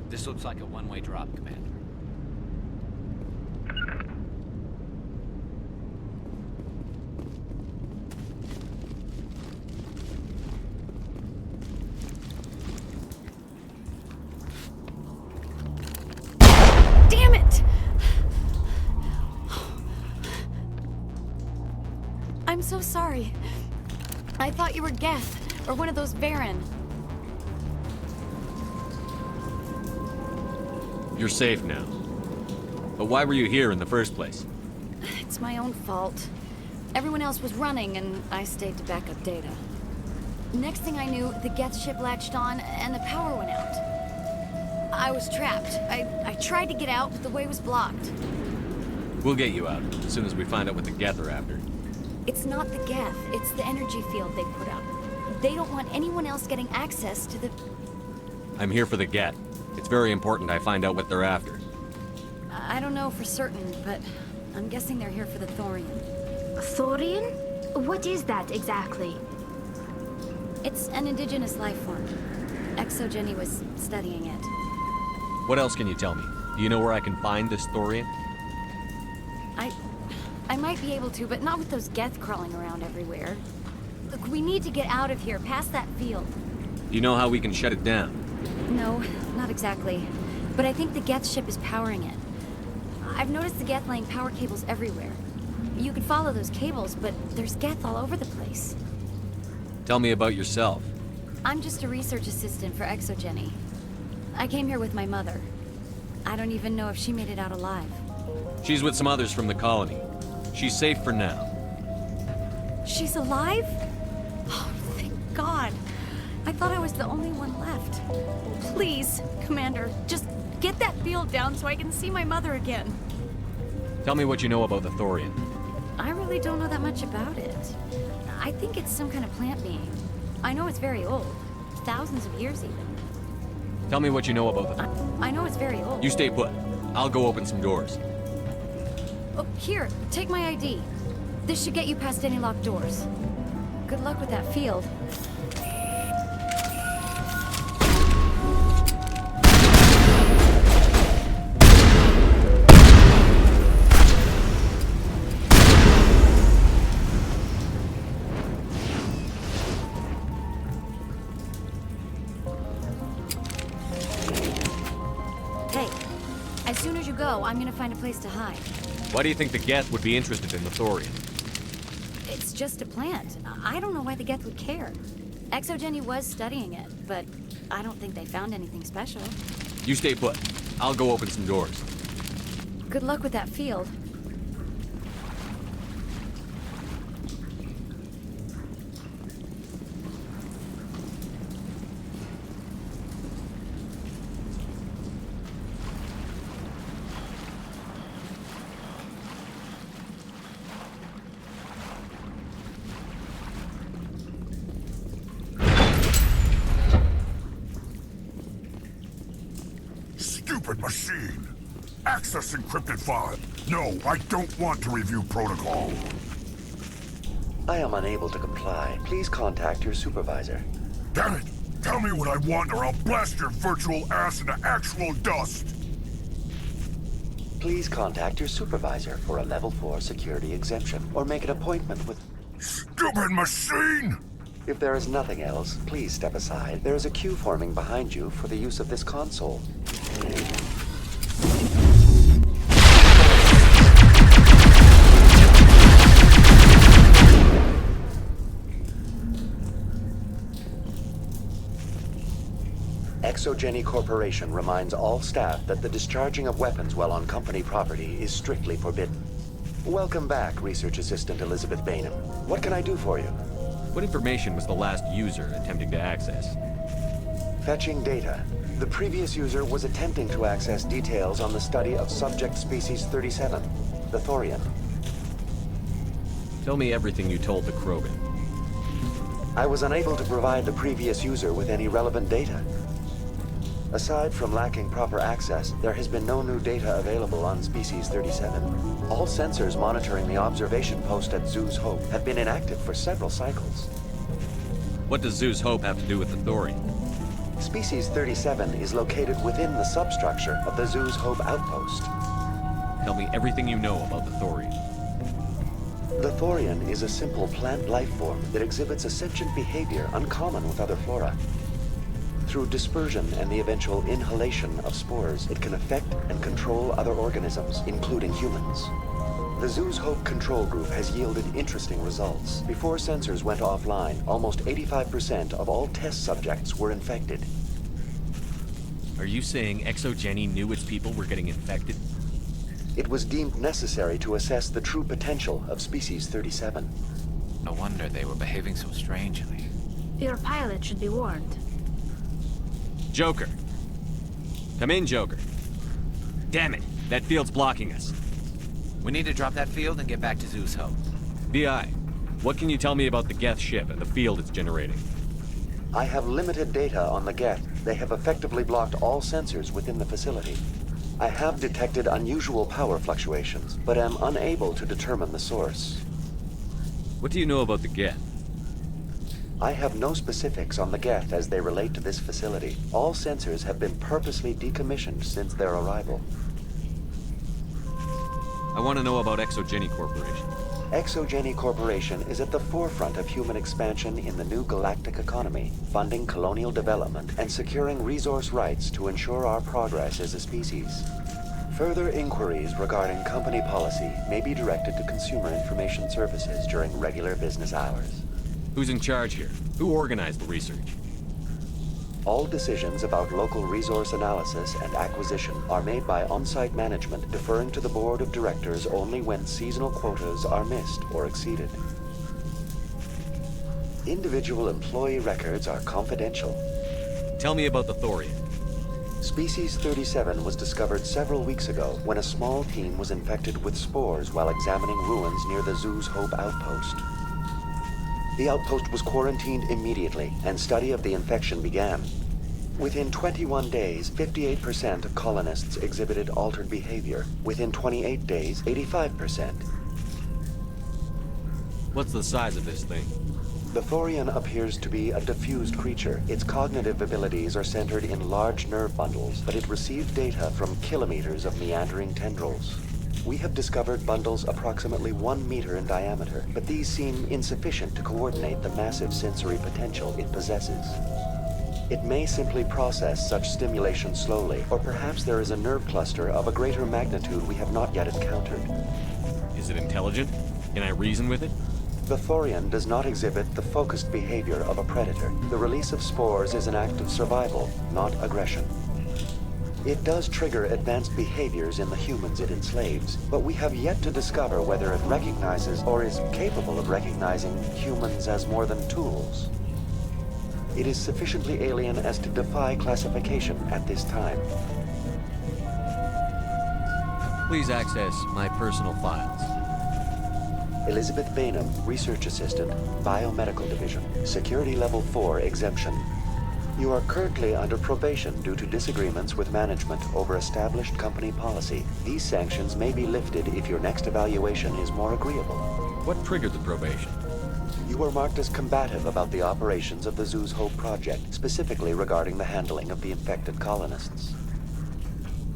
This looks like a one-way drop, Commander. Damn it! I'm so sorry. I thought you were Geth, or one of those Varen. You're safe now. But why were you here in the first place? It's my own fault. Everyone else was running, and I stayed to back up data. Next thing I knew, the Geth ship latched on, and the power went out. I was trapped. I tried to get out, but the way was blocked. We'll get you out, as soon as we find out what the Geth are after. It's not the Geth, it's the energy field they put up. They don't want anyone else getting access to the... I'm here for the Geth. It's very important I find out what they're after. I don't know for certain, but I'm guessing they're here for the Thorian. Thorian? What is that exactly? It's an indigenous life form. Exogeny was studying it. What else can you tell me? Do you know where I can find this Thorian? I might be able to, but not with those Geth crawling around everywhere. Look, we need to get out of here, past that field. Do you know how we can shut it down? No, not exactly. But I think the Geth ship is powering it. I've noticed the Geth laying power cables everywhere. You could follow those cables, but there's Geth all over the place. Tell me about yourself. I'm just a research assistant for Exogeny. I came here with my mother. I don't even know if she made it out alive. She's with some others from the colony. She's safe for now. She's alive? Oh, thank God. I thought I was the only one left. Please, Commander, just get that field down so I can see my mother again. Tell me what you know about the Thorian. I really don't know that much about it. I think it's some kind of plant being. I know it's very old. Thousands of years even. Tell me what you know about the... I know it's very old. You stay put. I'll go open some doors. Oh, here, take my ID. This should get you past any locked doors. Good luck with that field. Hey, as soon as you go, I'm gonna find a place to hide. Why do you think the Geth would be interested in the Thorian? It's just a plant. I don't know why the Geth would care. Exogeny was studying it, but I don't think they found anything special. You stay put. I'll go open some doors. Good luck with that field. Stupid machine! Accessing encrypted file. No, I don't want to review protocol. I am unable to comply. Please contact your supervisor. Damn it! Tell me what I want or I'll blast your virtual ass into actual dust! Please contact your supervisor for a level 4 security exemption, or make an appointment with... Stupid machine! If there is nothing else, please step aside. There is a queue forming behind you for the use of this console. Exogeny Corporation reminds all staff that the discharging of weapons while on company property is strictly forbidden. Welcome back, Research Assistant Elizabeth Bainham. What can I do for you? What information was the last user attempting to access? Fetching data. The previous user was attempting to access details on the study of subject species 37, the Thorian. Tell me everything you told the Krogan. I was unable to provide the previous user with any relevant data. Aside from lacking proper access, there has been no new data available on Species 37. All sensors monitoring the observation post at Zeus Hope have been inactive for several cycles. What does Zeus Hope have to do with the Thorian? Species 37 is located within the substructure of the Zeus Hope outpost. Tell me everything you know about the Thorian. The Thorian is a simple plant life form that exhibits a sentient behavior uncommon with other flora. Through dispersion and the eventual inhalation of spores, it can affect and control other organisms, including humans. The Zeus Hope control group has yielded interesting results. Before sensors went offline, almost 85% of all test subjects were infected. Are you saying Exogeny knew its people were getting infected? It was deemed necessary to assess the true potential of Species 37. No wonder they were behaving so strangely. Your pilot should be warned. Joker. Come in, Joker. Damn it, that field's blocking us. We need to drop that field and get back to Zeus Hope. BI, what can you tell me about the Geth ship and the field it's generating? I have limited data on the Geth. They have effectively blocked all sensors within the facility. I have detected unusual power fluctuations, but am unable to determine the source. What do you know about the Geth? I have no specifics on the Geth as they relate to this facility. All sensors have been purposely decommissioned since their arrival. I want to know about Exogeny Corporation. Exogeny Corporation is at the forefront of human expansion in the new galactic economy, funding colonial development and securing resource rights to ensure our progress as a species. Further inquiries regarding company policy may be directed to Consumer Information Services during regular business hours. Who's in charge here? Who organized the research? All decisions about local resource analysis and acquisition are made by on-site management, deferring to the board of directors only when seasonal quotas are missed or exceeded. Individual employee records are confidential. Tell me about the Thorian. Species 37 was discovered several weeks ago when a small team was infected with spores while examining ruins near the Zeus Hope outpost. The outpost was quarantined immediately, and study of the infection began. Within 21 days, 58% of colonists exhibited altered behavior. Within 28 days, 85%. What's the size of this thing? The Thorian appears to be a diffused creature. Its cognitive abilities are centered in large nerve bundles, but it receives data from kilometers of meandering tendrils. We have discovered bundles approximately 1 meter in diameter, but these seem insufficient to coordinate the massive sensory potential it possesses. It may simply process such stimulation slowly, or perhaps there is a nerve cluster of a greater magnitude we have not yet encountered. Is it intelligent? Can I reason with it? The Thorian does not exhibit the focused behavior of a predator. The release of spores is an act of survival, not aggression. It does trigger advanced behaviors in the humans it enslaves, but we have yet to discover whether it recognizes or is capable of recognizing humans as more than tools. It is sufficiently alien as to defy classification at this time. Please access my personal files. Elizabeth Bainham, Research Assistant, Biomedical Division, Security Level 4 Exemption. You are currently under probation due to disagreements with management over established company policy. These sanctions may be lifted if your next evaluation is more agreeable. What triggered the probation? You were marked as combative about the operations of the Zoo's Hope project, specifically regarding the handling of the infected colonists.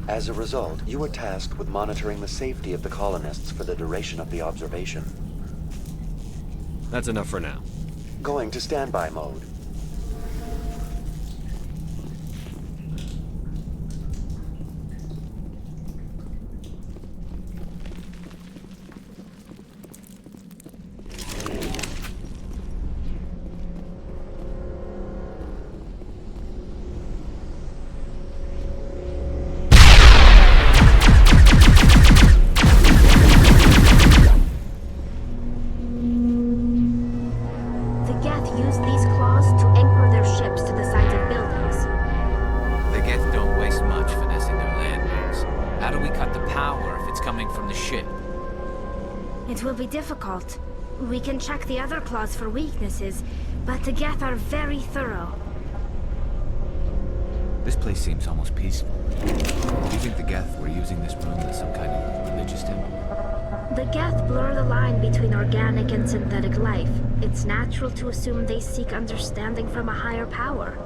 As a result, you were tasked with monitoring the safety of the colonists for the duration of the observation. That's enough for now. Going to standby mode. It will be difficult. We can check the other claws for weaknesses, but the Geth are very thorough. This place seems almost peaceful. Do you think the Geth were using this room as some kind of religious temple? The Geth blur the line between organic and synthetic life. It's natural to assume they seek understanding from a higher power.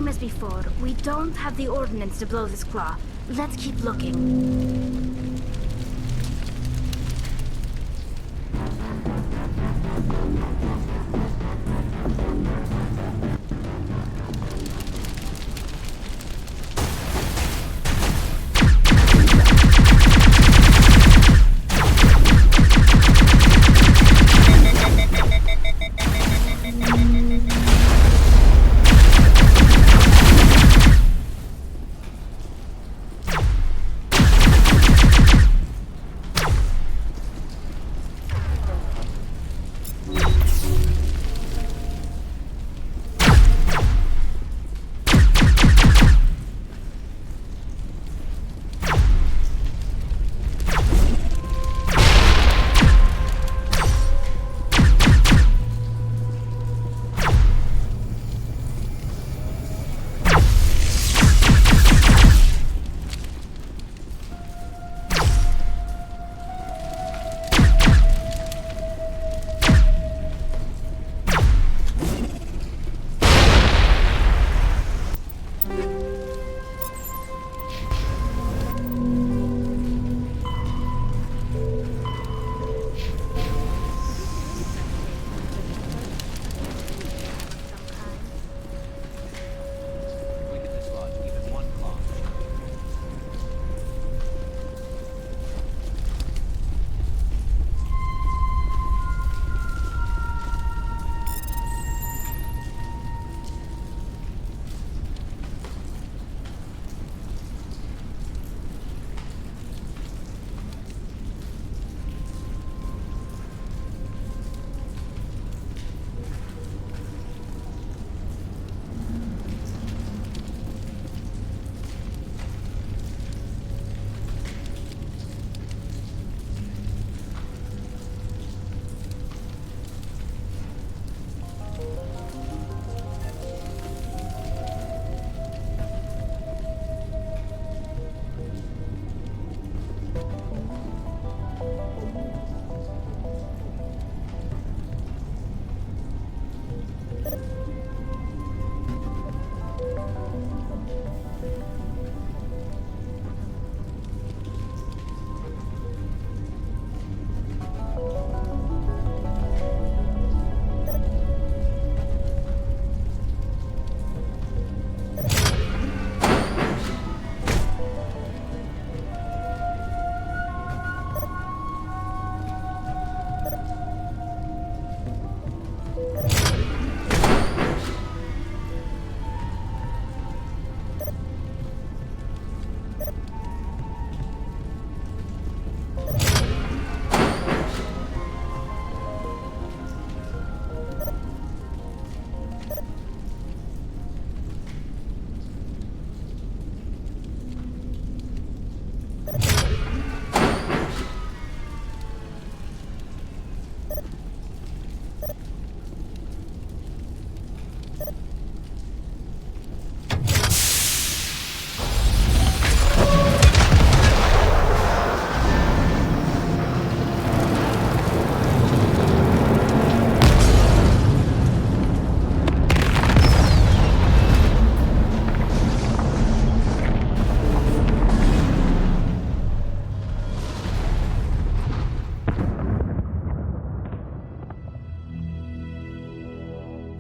Same as before, we don't have the ordnance to blow this claw. Let's keep looking.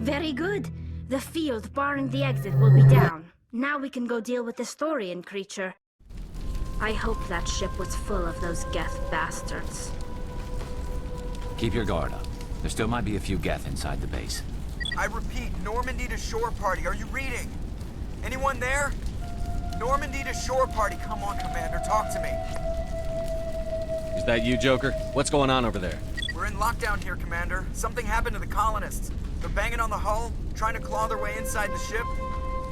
Very good. The field barring the exit will be down. Now we can go deal with the Storian creature. I hope that ship was full of those Geth bastards. Keep your guard up. There still might be a few Geth inside the base. I repeat, Normandy to shore party. Are you reading? Anyone there? Normandy to shore party. Come on, Commander. Talk to me. Is that you, Joker? What's going on over there? We're in lockdown here, Commander. Something happened to the colonists. They're banging on the hull, trying to claw their way inside the ship.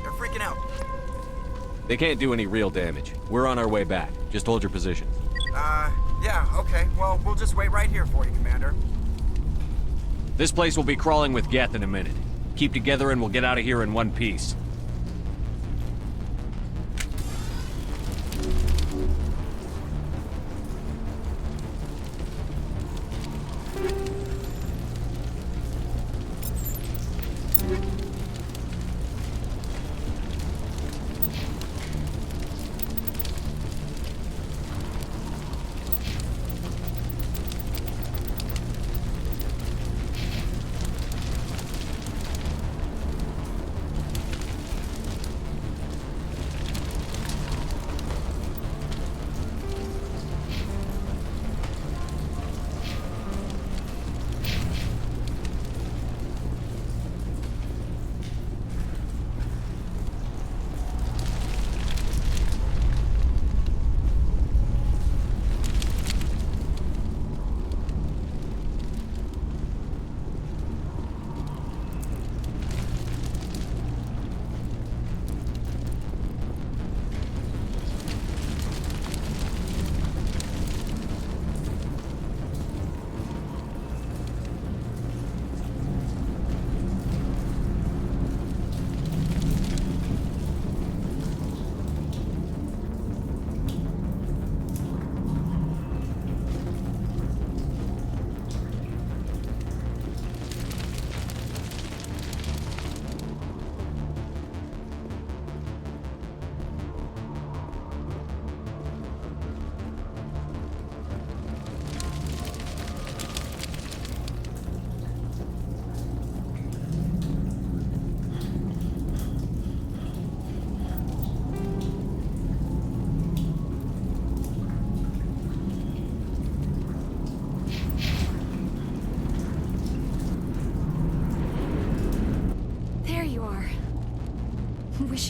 They're freaking out. They can't do any real damage. We're on our way back. Just hold your position. Yeah, okay. Well, we'll just wait right here for you, Commander. This place will be crawling with Geth in a minute. Keep together and we'll get out of here in one piece.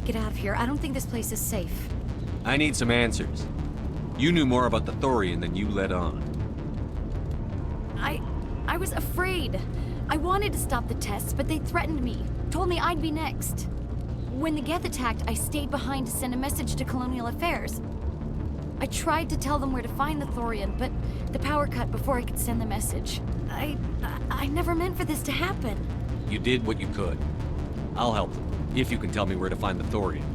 get out of here. I don't think this place is safe. I need some answers. You knew more about the Thorian than you let on. I was afraid. I wanted to stop the tests, but they threatened me. Told me I'd be next. When the Geth attacked, I stayed behind to send a message to Colonial Affairs. I tried to tell them where to find the Thorian, but the power cut before I could send the message. I never meant for this to happen. You did what you could. I'll help them, if you can tell me where to find the Thorian.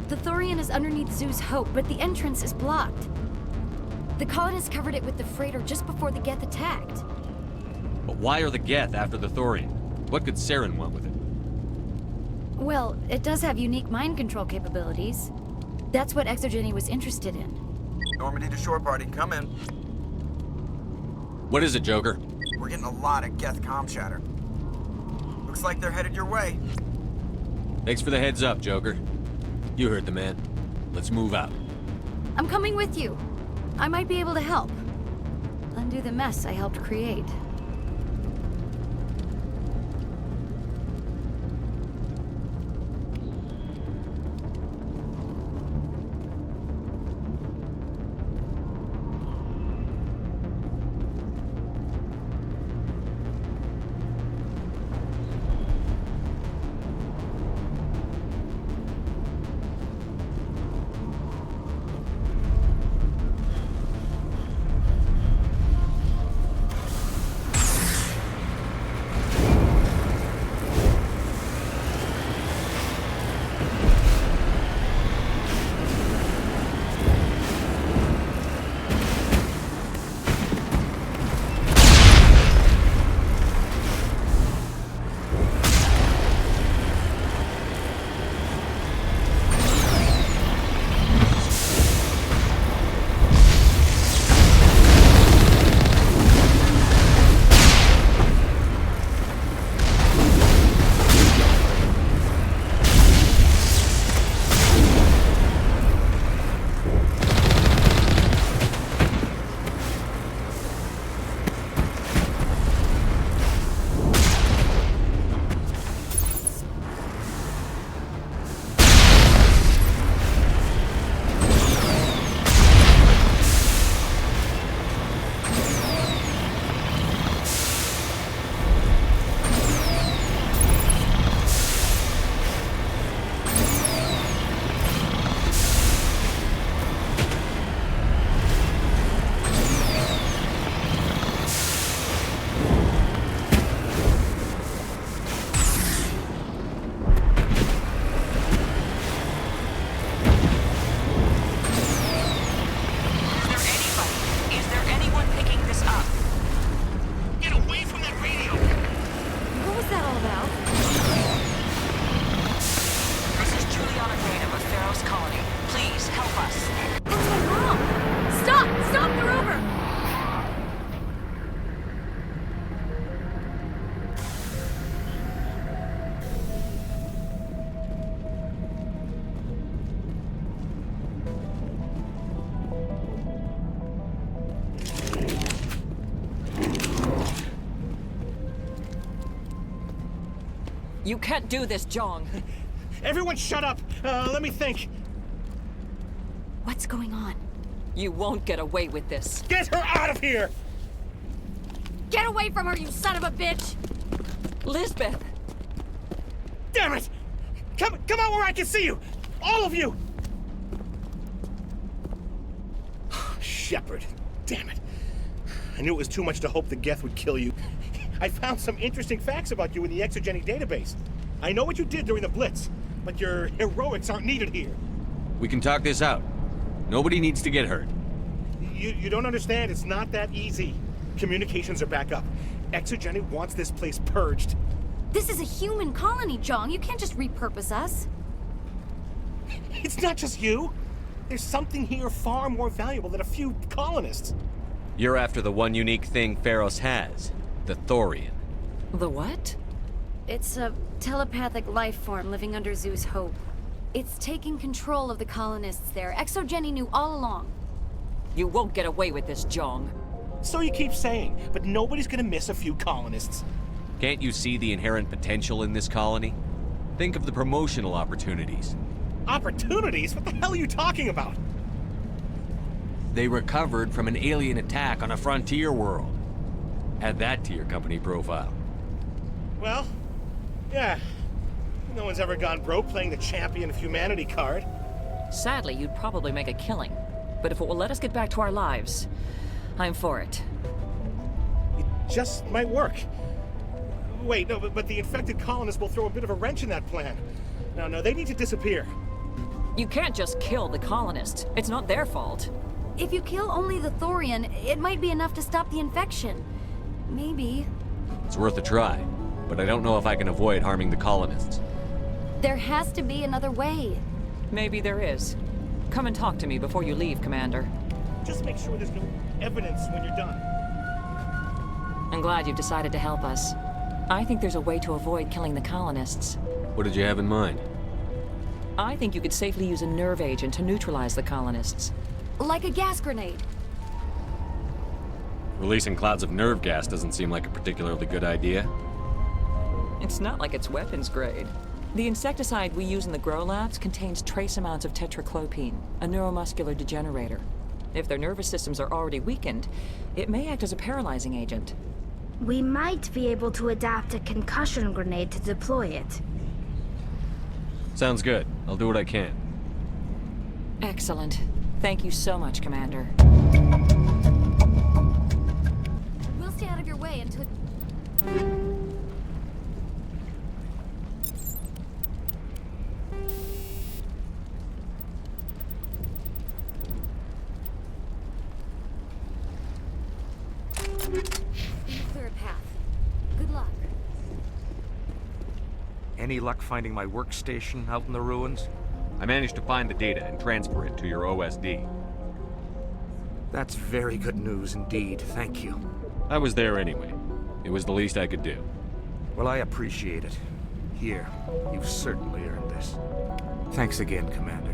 The Thorian is underneath Zoo's Hope, but the entrance is blocked. The colonists covered it with the freighter just before the Geth attacked. But why are the Geth after the Thorian? What could Saren want with it? Well, it does have unique mind control capabilities. That's what Exogeny was interested in. Normandy to shore party, come in. What is it, Joker? We're getting a lot of Geth comm chatter. Looks like they're headed your way. Thanks for the heads up, Joker. You heard the man. Let's move out. I'm coming with you. I might be able to help. Undo the mess I helped create. You can't do this, Jong. Everyone shut up! Let me think. What's going on? You won't get away with this. Get her out of here! Get away from her, you son of a bitch! Lisbeth! Damn it! Come out where I can see you! All of you! Shepard. Damn it. I knew it was too much to hope the Geth would kill you. I found some interesting facts about you in the Exogeny database. I know what you did during the Blitz, but your heroics aren't needed here. We can talk this out. Nobody needs to get hurt. You don't understand. It's not that easy. Communications are back up. Exogeny wants this place purged. This is a human colony, Jong. You can't just repurpose us. It's not just you. There's something here far more valuable than a few colonists. You're after the one unique thing Pharos has. The Thorian. The what? It's a telepathic life form living under Zoo's Hope. It's taking control of the colonists there. Exogeny knew all along. You won't get away with this, Jong. So you keep saying, but nobody's gonna miss a few colonists. Can't you see the inherent potential in this colony? Think of the promotional opportunities. Opportunities? What the hell are you talking about? They recovered from an alien attack on a frontier world. Add that to your company profile. Well, yeah. No one's ever gone broke playing the champion of humanity card. Sadly, you'd probably make a killing. But if it will let us get back to our lives, I'm for it. It just might work. Wait, no, but the infected colonists will throw a bit of a wrench in that plan. No, they need to disappear. You can't just kill the colonists. It's not their fault. If you kill only the Thorian, it might be enough to stop the infection. Maybe. It's worth a try, but I don't know if I can avoid harming the colonists. There has to be another way. Maybe there is. Come and talk to me before you leave, Commander. Just make sure there's no evidence when you're done. I'm glad you've decided to help us. I think there's a way to avoid killing the colonists. What did you have in mind? I think you could safely use a nerve agent to neutralize the colonists. Like a gas grenade. Releasing clouds of nerve gas doesn't seem like a particularly good idea. It's not like it's weapons grade. The insecticide we use in the grow labs contains trace amounts of tetraclopine, a neuromuscular degenerator. If their nervous systems are already weakened, it may act as a paralyzing agent. We might be able to adapt a concussion grenade to deploy it. Sounds good. I'll do what I can. Excellent. Thank you so much, Commander. We'll stay out of your way until... Clear a path. Good luck. Any luck finding my workstation out in the ruins? I managed to find the data and transfer it to your OSD. That's very good news indeed, thank you. I was there anyway. It was the least I could do. Well, I appreciate it. Here, you've certainly earned this. Thanks again, Commander.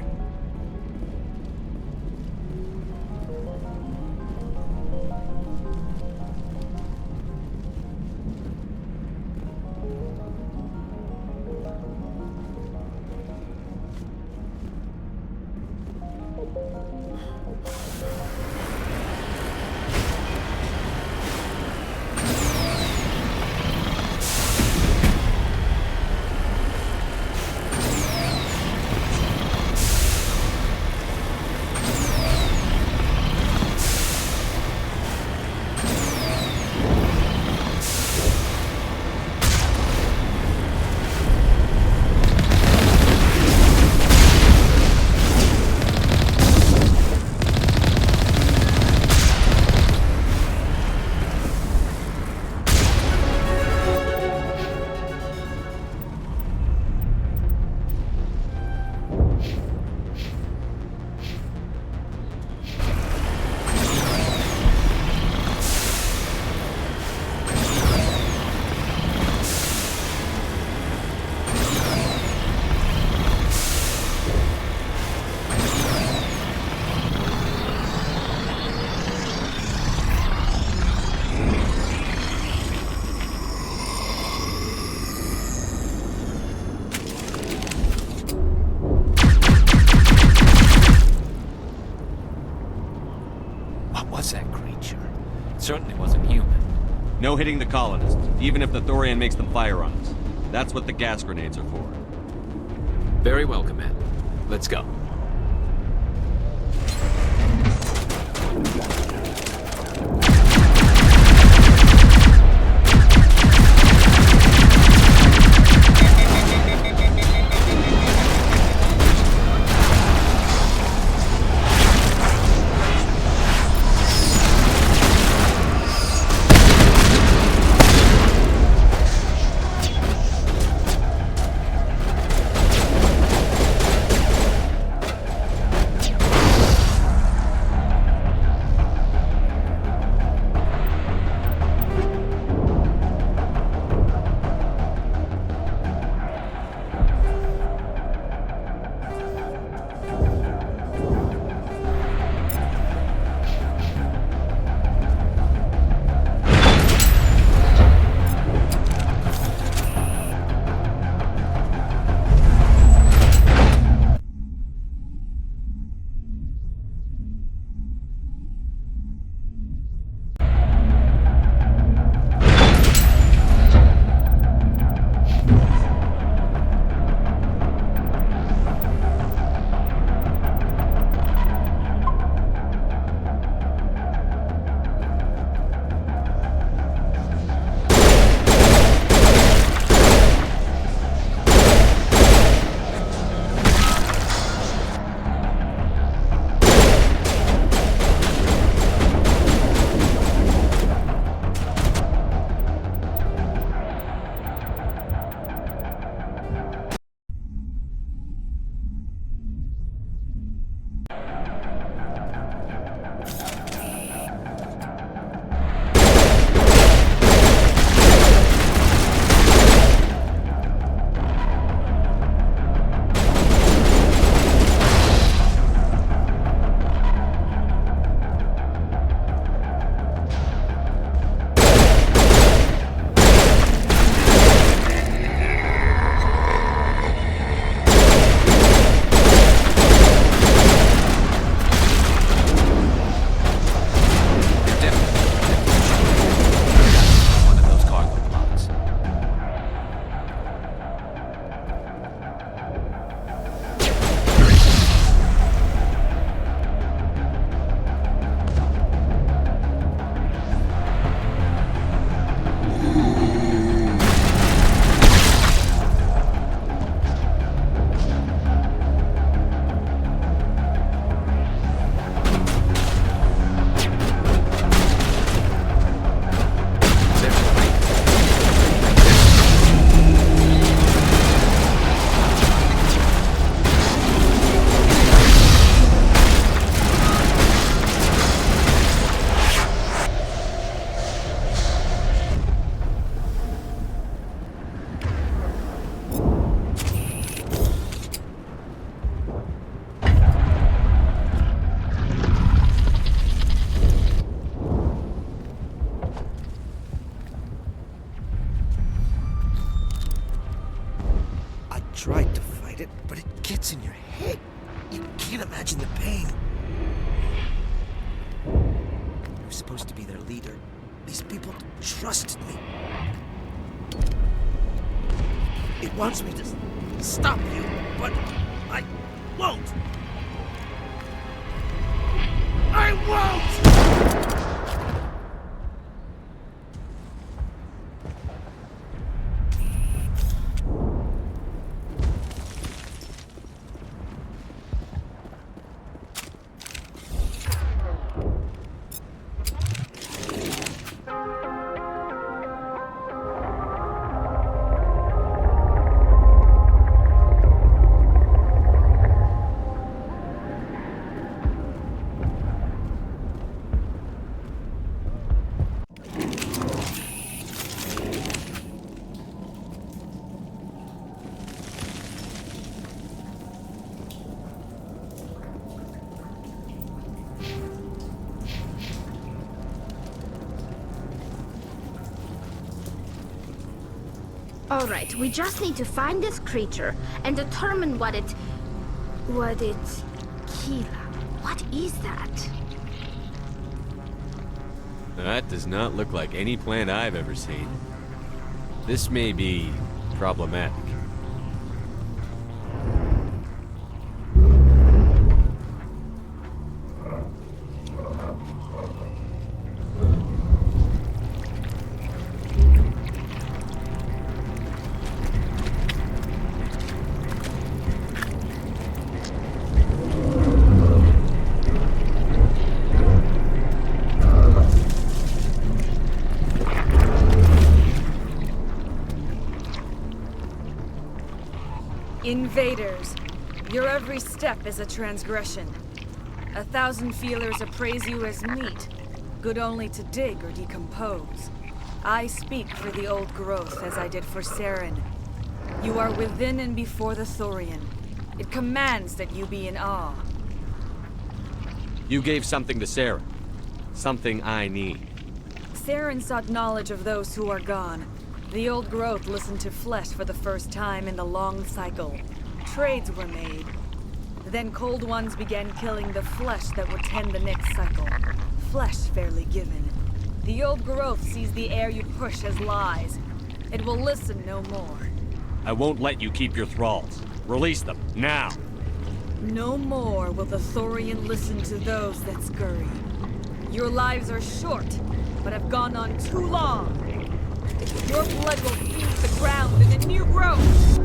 Certainly wasn't human. No hitting the colonists, even if the Thorian makes them firearms. That's what the gas grenades are for. Very well, Commander. Let's go. These people trusted me. It wants me to stop you, but I won't. I won't! Alright, we just need to find this creature and determine what it... Kila. What is that? That does not look like any plant I've ever seen. This may be problematic. Invaders, your every step is a transgression. 1,000 feelers appraise you as meat, good only to dig or decompose. I speak for the old growth as I did for Saren. You are within and before the Thorian. It commands that you be in awe. You gave something to Sarah. Something I need. Saren sought knowledge of those who are gone. The old growth listened to flesh for the first time in the long cycle. Trades were made. Then cold ones began killing the flesh that would tend the next cycle. Flesh fairly given. The old growth sees the air you push as lies. It will listen no more. I won't let you keep your thralls. Release them, now! No more will the Thorian listen to those that scurry. Your lives are short, but have gone on too long. Your blood will fuse the ground in a new growth!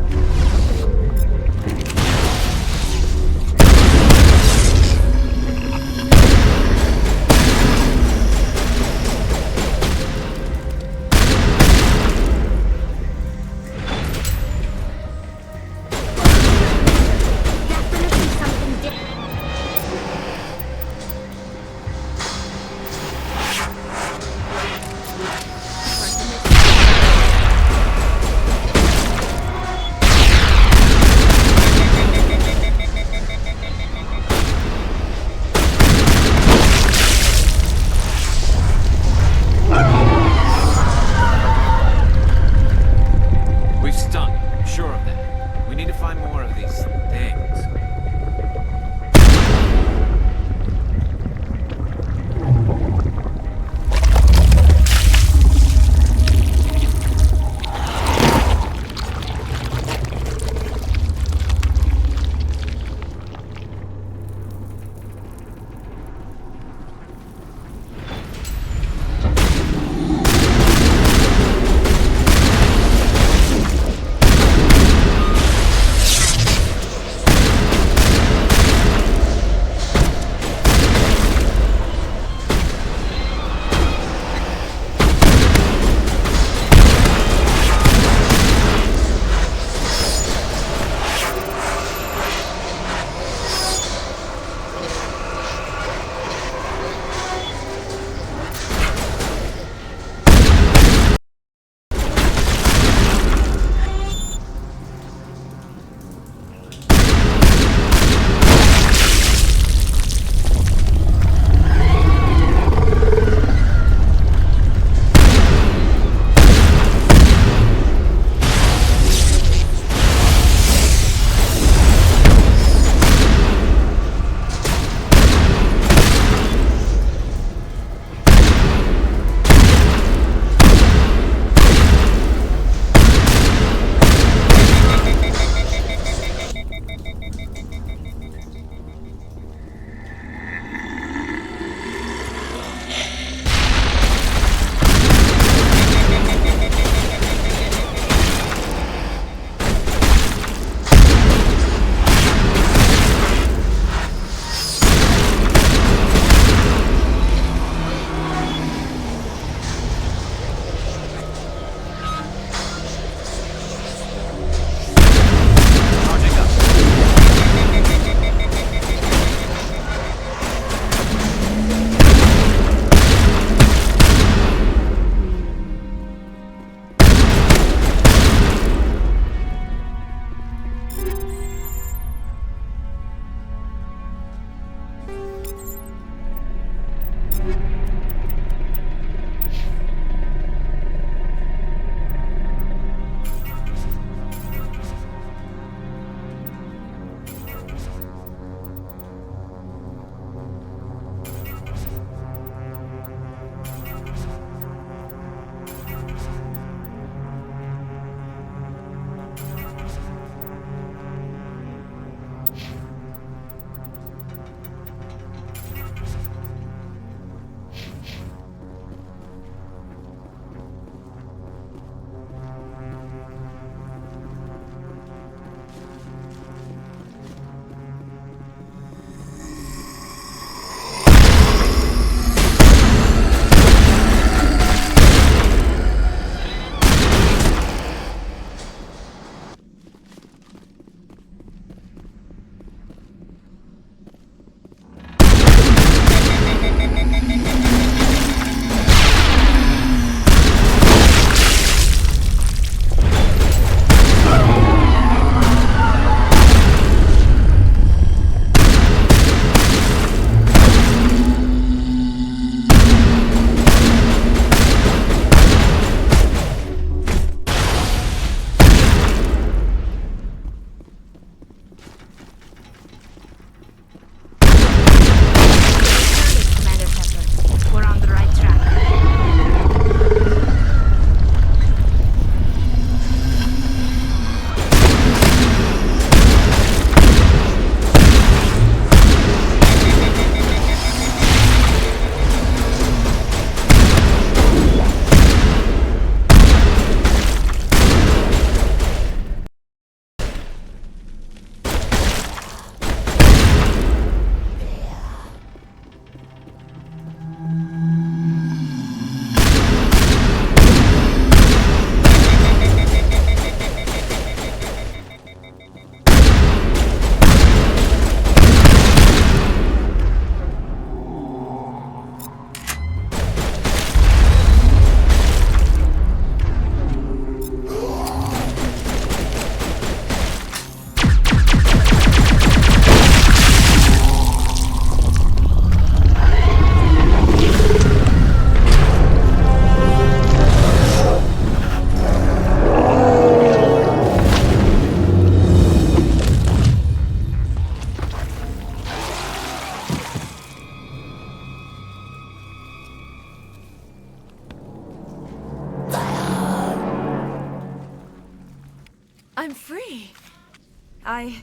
I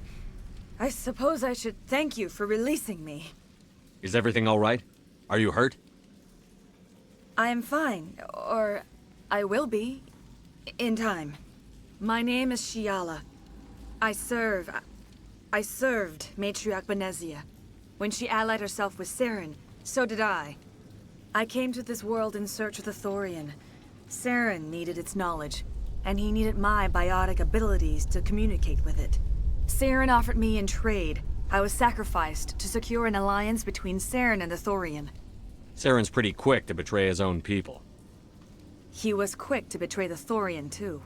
suppose I should thank you for releasing me. Is everything all right? Are you hurt? I am fine, or I will be, in time. My name is Shiala. I served Matriarch Benezia. When she allied herself with Saren, so did I. I came to this world in search of the Thorian. Saren needed its knowledge, and he needed my biotic abilities to communicate with it. Saren offered me in trade. I was sacrificed to secure an alliance between Saren and the Thorian. Saren's pretty quick to betray his own people. He was quick to betray the Thorian, too.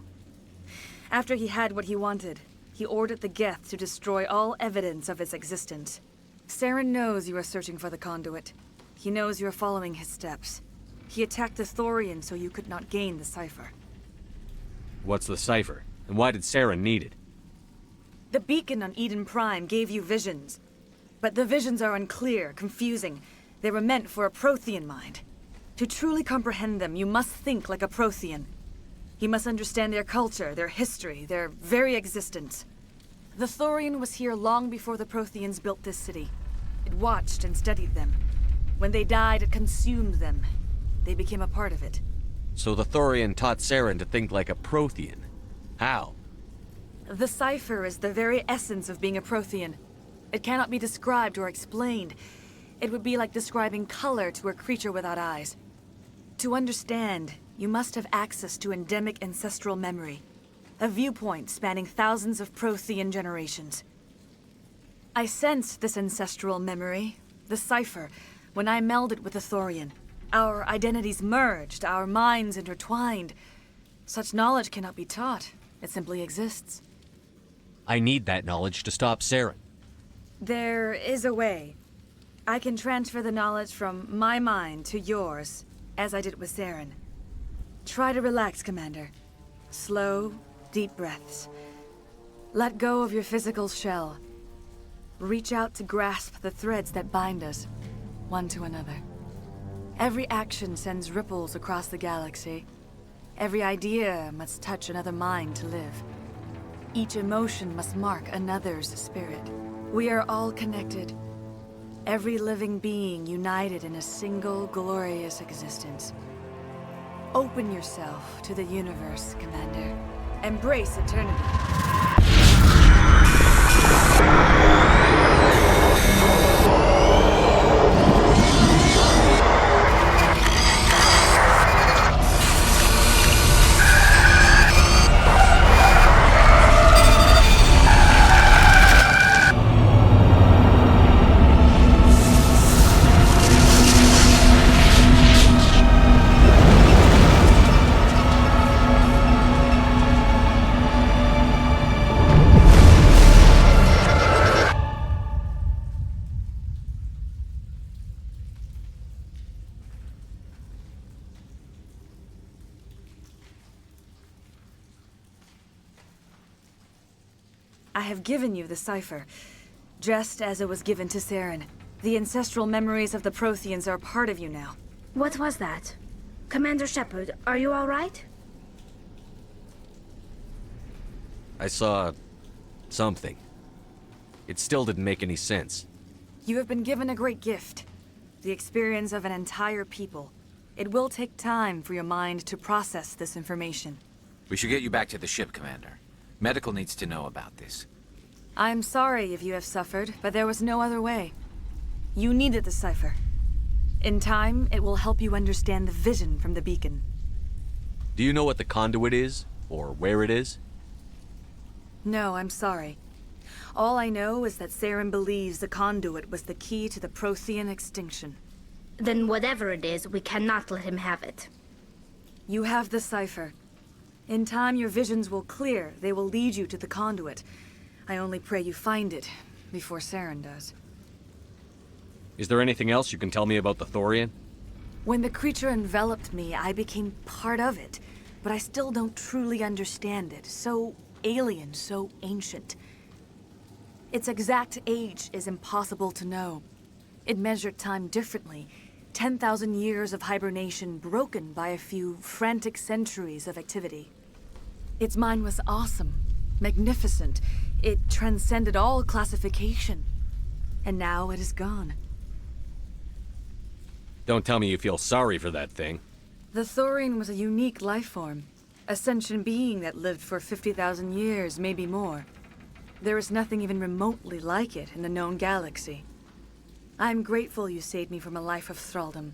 After he had what he wanted, he ordered the Geth to destroy all evidence of its existence. Saren knows you are searching for the conduit. He knows you are following his steps. He attacked the Thorian so you could not gain the cipher. What's the cipher? And why did Saren need it? The beacon on Eden Prime gave you visions. But the visions are unclear, confusing. They were meant for a Prothean mind. To truly comprehend them, you must think like a Prothean. You must understand their culture, their history, their very existence. The Thorian was here long before the Protheans built this city. It watched and studied them. When they died, it consumed them. They became a part of it. So the Thorian taught Saren to think like a Prothean. How? The cipher is the very essence of being a Prothean. It cannot be described or explained. It would be like describing color to a creature without eyes. To understand, you must have access to endemic ancestral memory. A viewpoint spanning thousands of Prothean generations. I sensed this ancestral memory, the cipher, when I melded with the Thorian. Our identities merged, our minds intertwined. Such knowledge cannot be taught. It simply exists. I need that knowledge to stop Saren. There is a way. I can transfer the knowledge from my mind to yours, as I did with Saren. Try to relax, Commander. Slow, deep breaths. Let go of your physical shell. Reach out to grasp the threads that bind us, one to another. Every action sends ripples across the galaxy. Every idea must touch another mind to live. Each emotion must mark another's spirit. We are all connected. Every living being united in a single glorious existence. Open yourself to the universe, Commander. Embrace eternity. I have given you the cipher, just as it was given to Saren. The ancestral memories of the Protheans are part of you now. What was that? Commander Shepard, are you all right? I saw... something. It still didn't make any sense. You have been given a great gift. The experience of an entire people. It will take time for your mind to process this information. We should get you back to the ship, Commander. Medical needs to know about this. I'm sorry if you have suffered, but there was no other way. You needed the cipher. In time, it will help you understand the vision from the beacon. Do you know what the conduit is? Or where it is? No, I'm sorry. All I know is that Saren believes the conduit was the key to the Prothean extinction. Then whatever it is, we cannot let him have it. You have the cipher. In time, your visions will clear. They will lead you to the conduit. I only pray you find it before Saren does. Is there anything else you can tell me about the Thorian? When the creature enveloped me, I became part of it. But I still don't truly understand it. So alien, so ancient. Its exact age is impossible to know. It measured time differently. 10,000 years of hibernation broken by a few frantic centuries of activity. Its mind was awesome, magnificent. It transcended all classification. And now it is gone. Don't tell me you feel sorry for that thing. The Thorian was a unique life form. A sentient being that lived for 50,000 years, maybe more. There is nothing even remotely like it in the known galaxy. I'm grateful you saved me from a life of thraldom.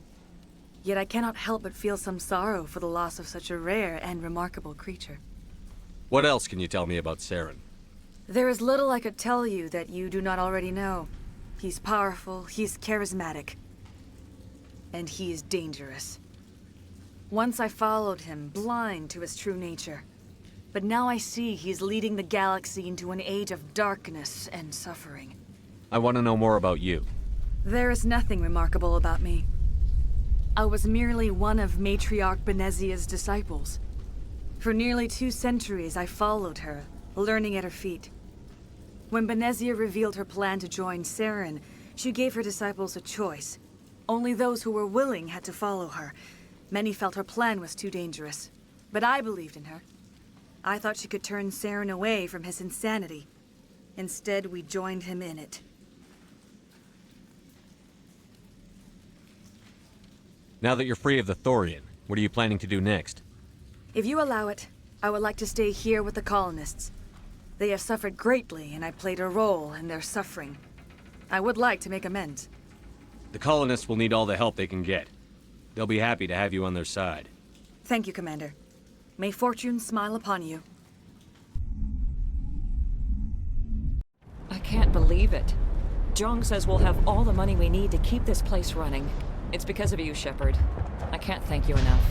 Yet I cannot help but feel some sorrow for the loss of such a rare and remarkable creature. What else can you tell me about Saren? There is little I could tell you that you do not already know. He's powerful, he's charismatic, and he is dangerous. Once I followed him, blind to his true nature. But now I see he's leading the galaxy into an age of darkness and suffering. I want to know more about you. There is nothing remarkable about me. I was merely one of Matriarch Benezia's disciples. For nearly 2 centuries I followed her, learning at her feet. When Benezia revealed her plan to join Saren, she gave her disciples a choice. Only those who were willing had to follow her. Many felt her plan was too dangerous, but I believed in her. I thought she could turn Saren away from his insanity. Instead, we joined him in it. Now that you're free of the Thorian, what are you planning to do next? If you allow it, I would like to stay here with the colonists. They have suffered greatly, and I played a role in their suffering. I would like to make amends. The colonists will need all the help they can get. They'll be happy to have you on their side. Thank you, Commander. May fortune smile upon you. I can't believe it. Jong says we'll have all the money we need to keep this place running. It's because of you, Shepard. I can't thank you enough.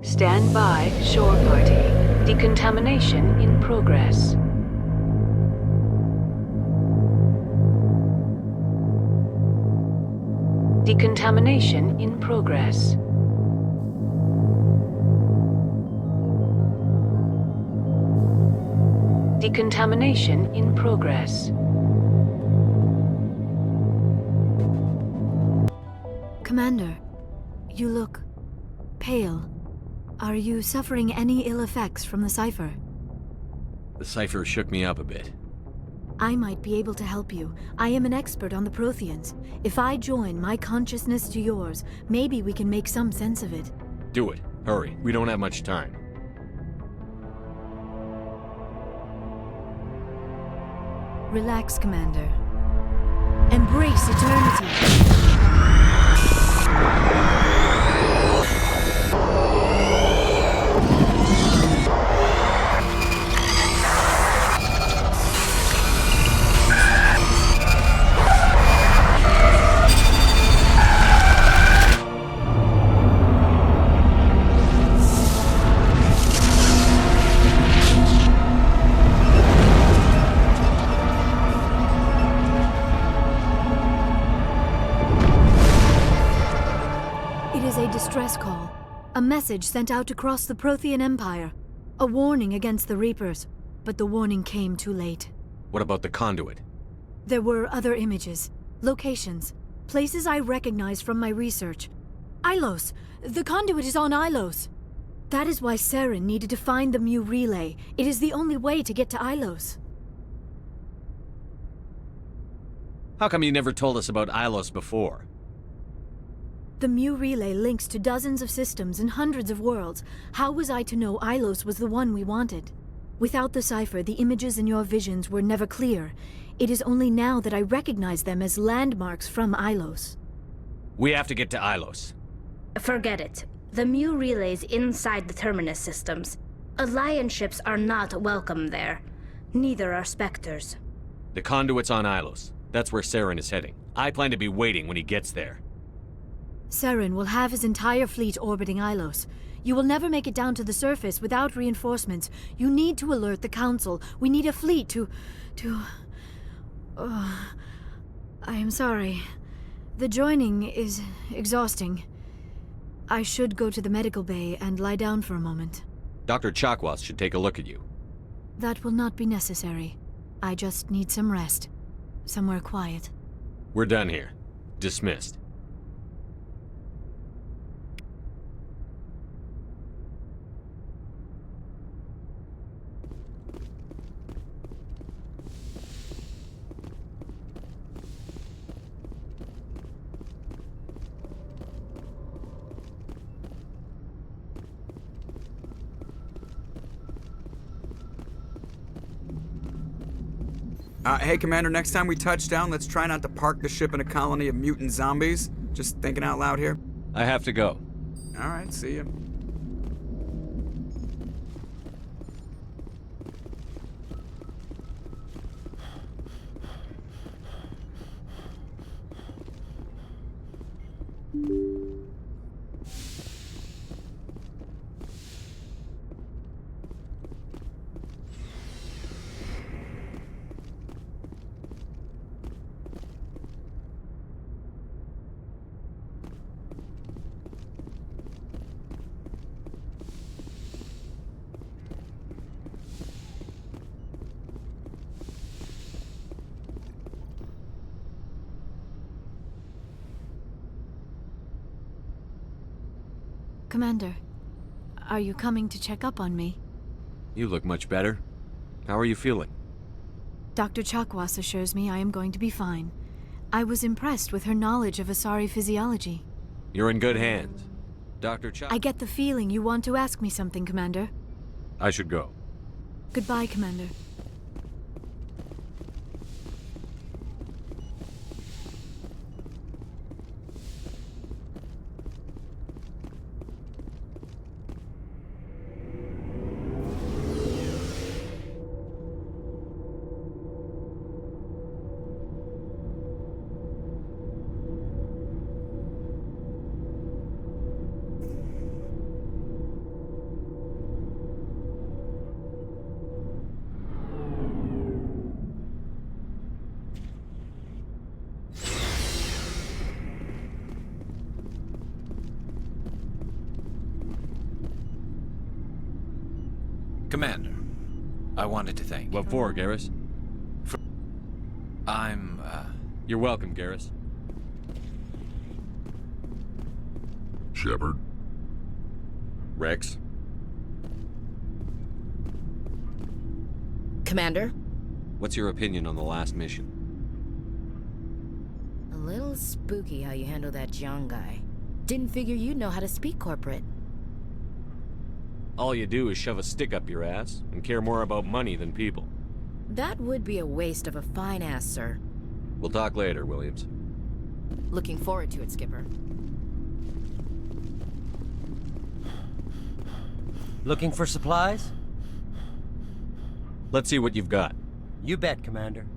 Stand by, shore party. Decontamination in progress. Decontamination in progress. Decontamination in progress. Commander, you look pale. Are you suffering any ill effects from the cipher? The cipher shook me up a bit. I might be able to help you. I am an expert on the Protheans. If I join my consciousness to yours, maybe we can make some sense of it. Do it. Hurry. We don't have much time. Relax, Commander. Embrace eternity. distress call. A message sent out across the Prothean Empire. A warning against the Reapers. But the warning came too late. What about the conduit? There were other images, locations, places I recognized from my research. Ilos! The conduit is on Ilos! That is why Saren needed to find the Mu relay. It is the only way to get to Ilos. How come you never told us about Ilos before? The Mu relay links to dozens of systems and hundreds of worlds. How was I to know Ilos was the one we wanted? Without the cipher, the images in your visions were never clear. It is only now that I recognize them as landmarks from Ilos. We have to get to Ilos. Forget it. The Mu relay's inside the Terminus systems. Alliance ships are not welcome there. Neither are Spectres. The conduit's on Ilos. That's where Saren is heading. I plan to be waiting when he gets there. Saren will have his entire fleet orbiting Ilos. You will never make it down to the surface without reinforcements. You need to alert the Council. We need a fleet to... Oh, I am sorry. The joining is exhausting. I should go to the medical bay and lie down for a moment. Dr. Chakwas should take a look at you. That will not be necessary. I just need some rest. Somewhere quiet. We're done here. Dismissed. Hey, Commander, next time we touch down, let's try not to park the ship in a colony of mutant zombies. Just thinking out loud here. I have to go. All right, see ya. Commander, are you coming to check up on me? You look much better. How are you feeling? Dr. Chakwas assures me I am going to be fine. I was impressed with her knowledge of Asari physiology. You're in good hands. Dr. I get the feeling you want to ask me something, Commander. I should go. Goodbye, Commander. Commander, I wanted to thank you. What for, Garrus? I'm, You're welcome, Garrus. Shepard. Rex. Commander? What's your opinion on the last mission? A little spooky how you handle that young guy. Didn't figure you'd know how to speak corporate. All you do is shove a stick up your ass and care more about money than people. That would be a waste of a fine ass, sir. We'll talk later, Williams. Looking forward to it, Skipper. Looking for supplies? Let's see what you've got. You bet, Commander.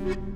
you.